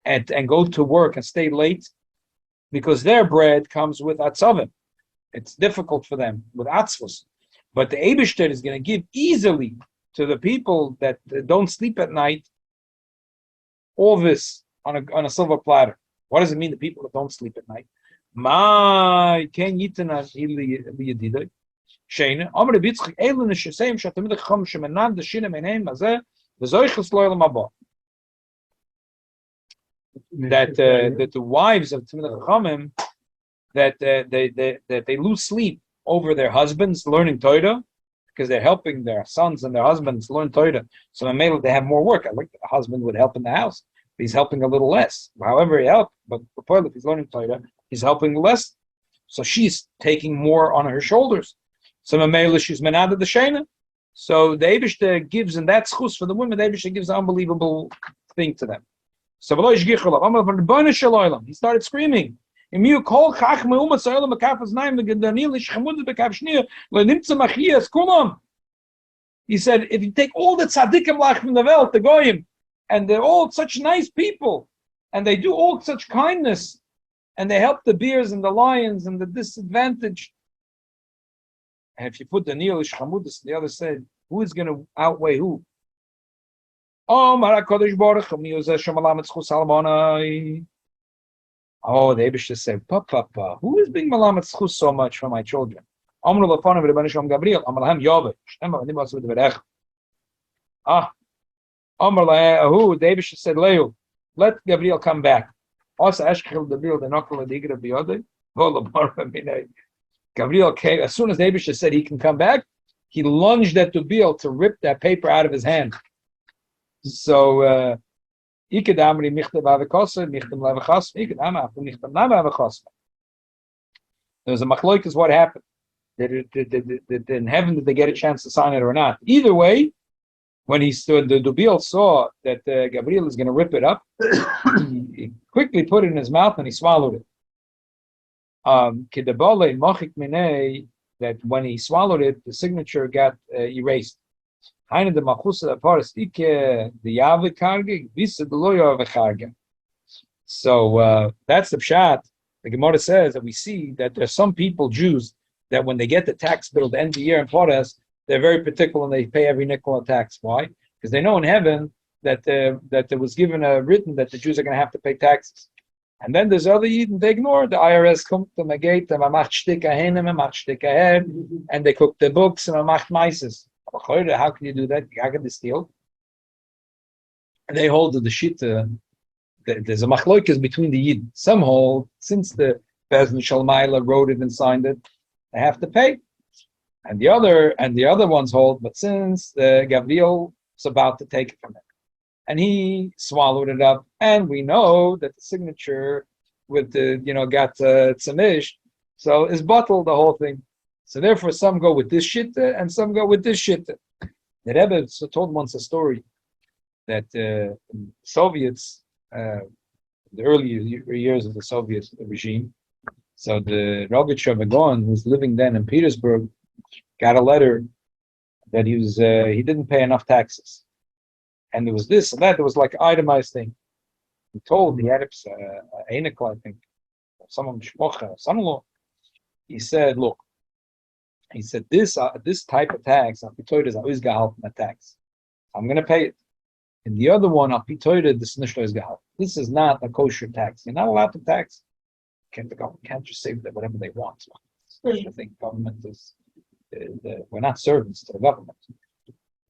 Speaker 2: and go to work and stay late, because their bread comes with atzavim. It's difficult for them with atzvos. But the Eibishter is going to give easily to the people that don't sleep at night all this on a silver platter. What does it mean, the people that don't sleep at night? My ken yitana liyadidai sheina amar bitzchik elun shesem shatamid chacham shemenam the shina meneim mazeh v'zoichas lo elam haba. That the wives of Talmidei Chachamim that they lose sleep over their husbands learning Torah, because they're helping their sons and their husbands learn Torah. So they have more work. I like the husband would help in the house, but he's helping a little less. However, he helped, but if he's learning Torah, he's helping less. So she's taking more on her shoulders. So she's menada the shena. So the Eibishter gives, and that's chus for the women. The Eibishter gives an unbelievable thing to them. So he started screaming. He said, if you take all the tzaddikim lach from the world, the goyim, and they're all such nice people, and they do all such kindness, and they help the bears and the lions and the disadvantaged. And if you put the Neelish Chamudis, the other side, who is going to outweigh who? Oh, the Eibishter said, Papa, who is being malamet schus so much for my children? The Eibishter said, Leo, let Gabriel come back. Gabriel came, as soon as the Eibishter said he can come back, he lunged at Dubiel to rip that paper out of his hand. So there was a machloikas what happened. Did in heaven did they get a chance to sign it or not? Either way, when he stood, the Dubiel saw that Gabriel is going to rip it up. He quickly put it in his mouth and he swallowed it. That when he swallowed it, the signature got erased. So that's the pshat. The Gemara says that we see that there's some people, Jews, that when they get the tax bill at the end of the year in Paras, they're very particular and they pay every nickel of tax. Why? Because they know in heaven that there was given a written that the Jews are going to have to pay taxes. And then there's other Yidden, they ignore. The IRS comes to the gate, and they cook the books and maises. How can you do that? How can they steal? And they hold to the shit. There's a machloikas between the Yid. Some hold, since the Bezin Shalmaila wrote it and signed it, they have to pay. And the other ones hold, but since the Gabriel is about to take it from him, and he swallowed it up, and we know that the signature with the got tzamish, so is bottled the whole thing. So therefore, some go with this shitta and some go with this shitta. The Rebbe told once a story that Soviets, the early years of the Soviet regime, so the Rogachev Agon, who was living then in Petersburg, got a letter that he didn't pay enough taxes, and there was this and that. There was like an itemized thing. He told he had a Einikel, I think, someone son-in-law. He said, look. He said, this type of tax, Apitoida is always gehalten a tax. I'm going to pay it. And the other one, Apitoida, this is not a kosher tax. You're not allowed to tax. the government can't just say that whatever they want. I think government is we're not servants to the government.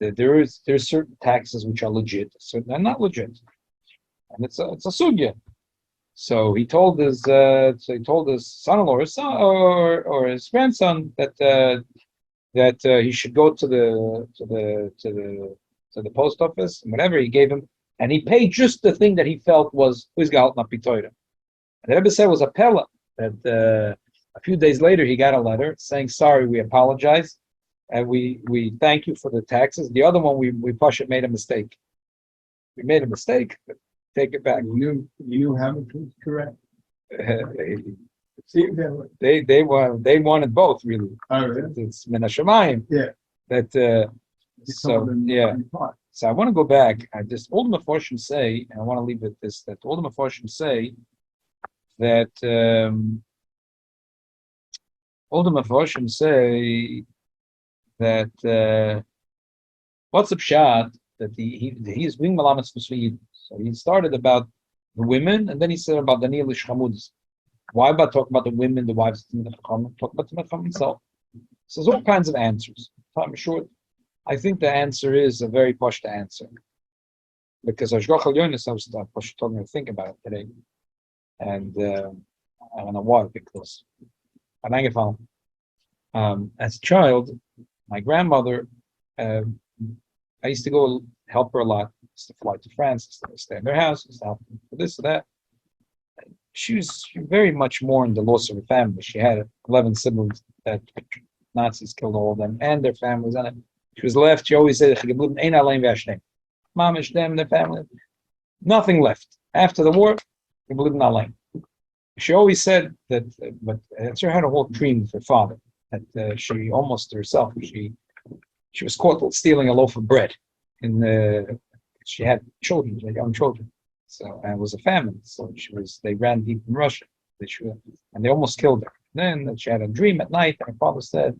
Speaker 2: There's certain taxes which are legit, certain are not legit, and it's a sugya. So he told his son-in-law or his grandson that he should go to the post office and whatever he gave him, and he paid just the thing that he felt was his gehalt not bitoyre. And the Rebbe said was a pella that a few days later he got a letter saying, sorry, we apologize and we thank you for the taxes. The other one we Pasha made a mistake. We made a mistake, but take it back.
Speaker 4: You have it correct. See,
Speaker 2: They wanted both really.
Speaker 4: all right.
Speaker 2: It's min hashamayim.
Speaker 4: Yeah.
Speaker 2: That So I want to go back. All the Meforshim say, and I want to leave it this, that all the Meforshim say that what's the pshat that he's being malamas for Sweden. So he started about the women, and then he said about the Nielish Chamuds. Why about talk about the women, the wives of the Chacham? Talk about the Chacham himself. So there's all kinds of answers. I'm sure. I think the answer is a very posh answer, because Ashgach Yonis I was talking to think about it today, and I don't know why, because as a child, my grandmother, I used to go help her a lot. I used to fly to France, used to stay in their house, used to help them for this or that. She was very much more in the loss of her family. She had 11 siblings that Nazis killed all of them and their families. And she was left. She always said, Mamish, them, their family. Nothing left. After the war, she always said that, but she had a whole dream with her father, that she almost herself, she was caught stealing a loaf of bread. She had children, young children. So, and it was a famine. So they ran deep in Russia. And they almost killed her. Then she had a dream at night, and her father said,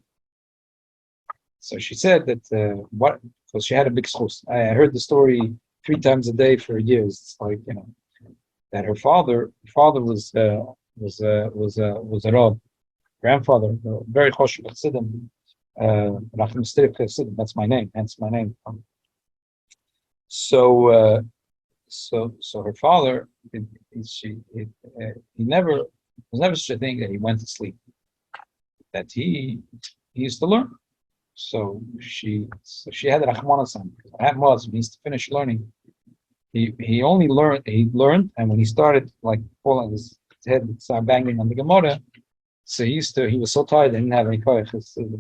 Speaker 2: so she said that, because she had a big schus. I heard the story 3 times a day for years. It's like, that her father was a Rab, grandfather, very choshev chassidim, Rachim Strip chassidim, that's my name, hence my name. So her father, he never such a thing that he went to sleep. That he used to learn. So she had Rachmanas on. What happened was, when he used to finish learning, he learned, and when he started like falling, his head started banging on the Gemara. So he was so tired, he didn't have any koyach.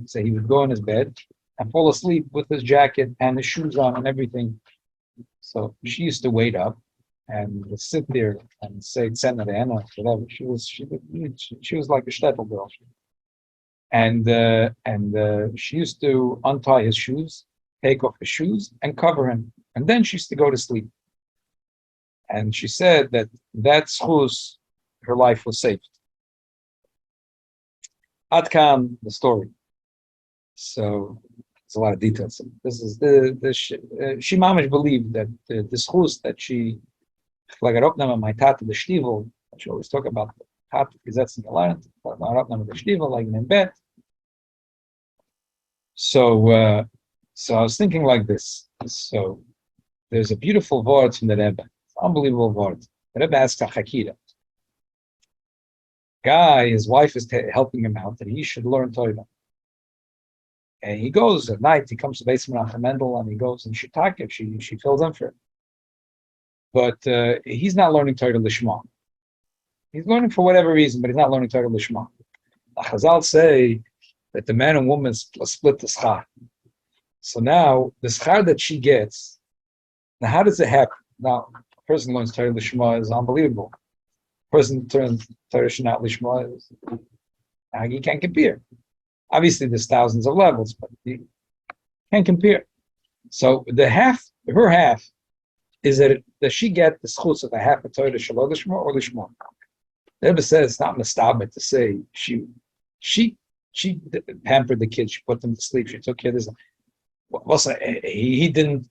Speaker 2: So he would go in his bed and fall asleep with his jacket and his shoes on and everything. So she used to wait up and would sit there and say Tzena Re'ena, whatever. She was like a shtetl girl. And she used to untie his shoes, take off his shoes, and cover him. And then she used to go to sleep. And she said that schus, her life was saved. Adkan, the story. So there's a lot of details. This is she mamish believed that the schus that she like my tata the shtivel. She always talk about the tata gesetzen gelernt, the shtivel like in bed. So I was thinking like this. So there's a beautiful word from the Rebbe. It's an unbelievable word. The Rebbe asks a Hakira. Guy, his wife is helping him out, that he should learn Torah. And he goes at night, he comes to basement on Mendel, and he goes and she fills in for him. But he's not learning Torah Lishma. He's learning for whatever reason, but he's not learning Torah Lishma. The Chazal say that the man and woman split the schar. So now, the schar that she gets, now how does it happen? Now, a person learns Torah Lishma is unbelievable. A person turns Torah Shnat Lishma is, you can't compare. Obviously, there's thousands of levels, but you can't compare. So her half, is that does she get the schutz of a half of Torah Shalom Lishma or Lishma? The Rebbe says it's not mistabed to say she pampered the kids, she put them to sleep, she took care of this. He didn't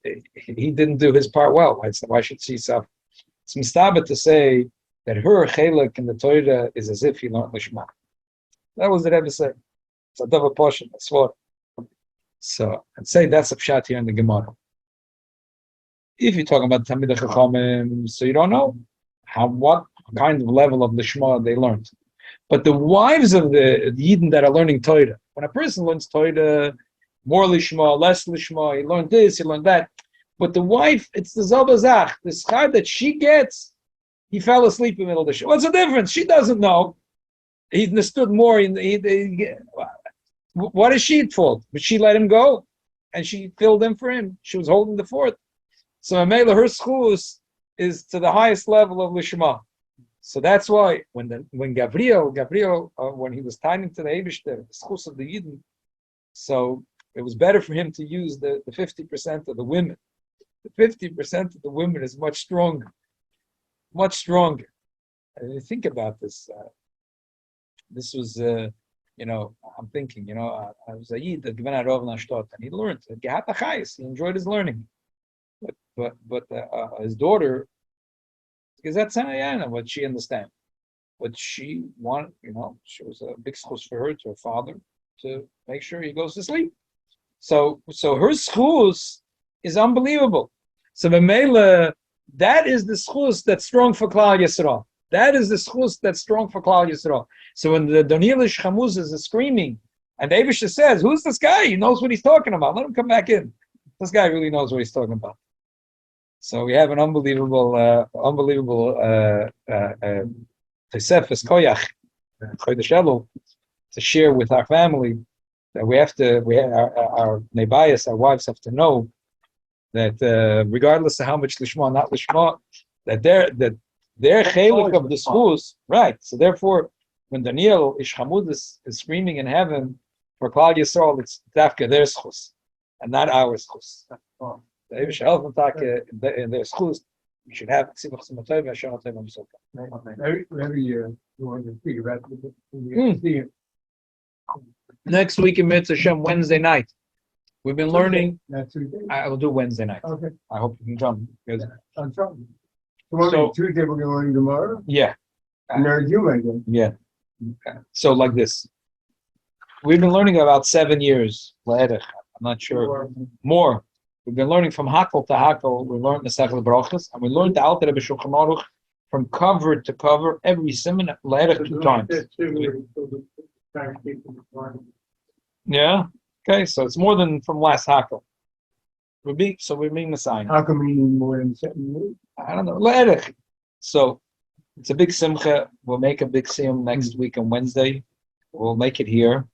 Speaker 2: do his part well. Why should she suffer? It's mistabed to say that her chelik in the Torah is as if he learned Lishma. That was the Rebbe said. It's a double portion. That's what. So I'd say that's a pshat here in the Gemara. If you're talking about Talmidei Chachamim, so you don't know what kind of level of Lishma they learned. But the wives of the Yidden that are learning Torah, when a person learns Torah, more Lishma, less Lishma, he learned this, he learned that. But the wife, it's the Zobazach, the schar that she gets, he fell asleep in the middle of the show. What's the difference? She doesn't know. He understood more. What is she at fault? But she let him go, and she filled in for him. She was holding the fort. So Amela, her schus is to the highest level of Lishma. So that's why when Gabriel, when he was timing to the Eibishter, the schus of the Yidden, so it was better for him to use the 50% of the women. The 50% of the women is much stronger. Much stronger. And you think about this. This was, I'm thinking, I was a Yid that given Rov Nashtot, and he learned. He enjoyed his learning. But his daughter, because that's what she understands. What she wanted, she was a big schus for her, to her father, to make sure he goes to sleep. So her schus is unbelievable. So B'meila, that is the schus that's strong for Klal Yisrael. That is the schus that's strong for Klal Yisrael. So when the Donilish Chamuzas is screaming, and Eibishter says, "Who's this guy? He knows what he's talking about. Let him come back in. This guy really knows what he's talking about." So we have an unbelievable Tosefes Koyach, Chodesh Elul, to share with our family. That our nebayas, our wives have to know that regardless of how much lishma, not lishma, that their chelik of the schus, right? So therefore, when Daniel Ishhamud is screaming in heaven for Klal Yisrael, it's dafka their schus and not our schus. The Eibush Elf in their schus, we should have tzivach simatov Hashem atov b'soka.
Speaker 4: Every year, you want to figure out the
Speaker 2: Next week in Mitzvah Hashem, Wednesday night. We've been learning.
Speaker 4: That's Tuesday.
Speaker 2: I will do Wednesday night.
Speaker 4: Okay.
Speaker 2: I hope you can come. Because,
Speaker 4: I'm sorry. Tomorrow, Tuesday, we're going to learn tomorrow.
Speaker 2: yeah.
Speaker 4: And there's you again.
Speaker 2: Yeah. So like this. We've been learning about 7 years. I'm not sure. More. We've been learning from Hakel to Hakel. We learned the Sechel Brachos, and we learned the Alter Rebbe Shulchan Aruch from cover to cover every simon Le'erech 2 times. Yeah. Okay. So it's more than from last Hakel. We're being Messiah.
Speaker 4: How come we need more than 7 years?
Speaker 2: I don't know. Le'erech. So it's a big simcha. We'll make a big siyum next week on Wednesday. We'll make it here.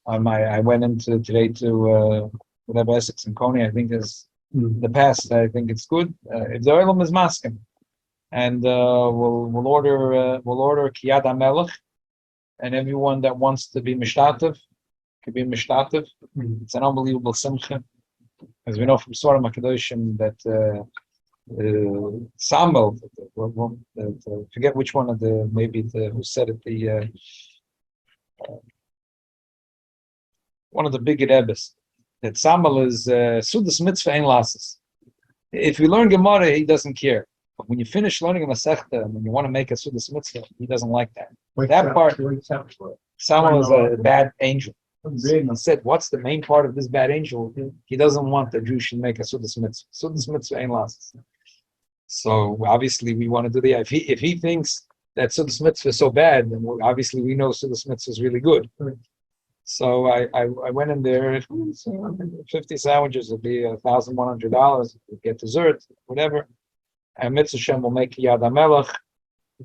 Speaker 2: I went into today to whatever Essex and Coney. I think is the past. I think it's good. If the oilam is masking, and we'll order Kiyad HaMelech, and everyone that wants to be mishtatev can be mishtatev. It's an unbelievable simcha, as we know from Sora Makadoshim that. Samuel, forget which one of who said it, one of the big Rebbes, that Samuel is Sudas Mitzvah Ein Lasses. If you learn Gemara, he doesn't care. But when you finish learning a Masechta, and when you want to make a Sudas Mitzvah, he doesn't like that. Samuel is a bad angel. He said, what's the main part of this bad angel? He doesn't want the Jew should make a Sudas Mitzvah. Sudas Mitzvah Ein Lasses. So obviously we want to do the if he thinks that Sudas Mitzvah is so bad, then obviously we know Sudas Mitzvah is really good. So I went in there, 50 sandwiches would be $1,100. We get dessert, whatever. And Mitzvah Shem will make Yad HaMelech,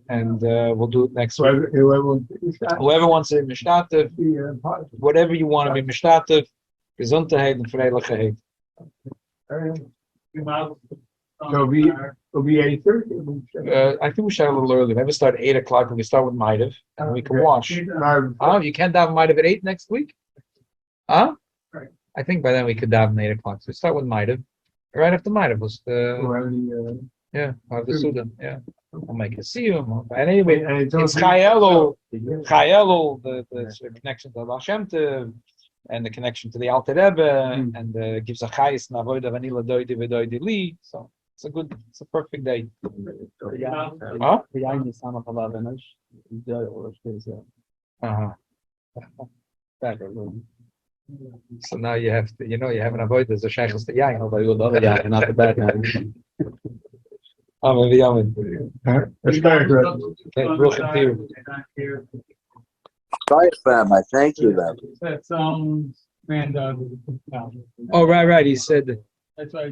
Speaker 2: and we'll do it next week. Whoever wants to be Mishtatev, whatever you want to be Mishtatev, Gesundheit and Freiligkeit.
Speaker 4: So it'll be 8:30.
Speaker 2: I think we should have a little early. Maybe start at 8 o'clock and we start with Maidav and we can wash. Oh, you can't daven Maidav at 8 next week? Huh?
Speaker 4: Right.
Speaker 2: I think by then we could daven 8 o'clock. So we start with Maidav. Right after Maidav was the Sudan. Yeah. I'll make a siyum. And anyway, it's Chayelu, the connection to Baal Shem Tov, and the connection to the Alter Rebbe, and gives a chayis navoda vanila doidi v'doidi li. So It's a perfect day.
Speaker 3: Yeah.
Speaker 2: Huh?
Speaker 3: The yain is son of Allah, and
Speaker 2: Uh-huh.
Speaker 3: better.
Speaker 2: So now you have to, you have an avoid as a shaykh is the yain.
Speaker 3: Although you love it, yeah, not the bad man.
Speaker 2: Amen, amen.
Speaker 4: Respect, right?
Speaker 2: Okay, Bruchim Tiru.
Speaker 5: Sorry, Rabbi. Thank you, Rabbi.
Speaker 1: That's, and,
Speaker 2: Oh, right. He said.
Speaker 1: that's right.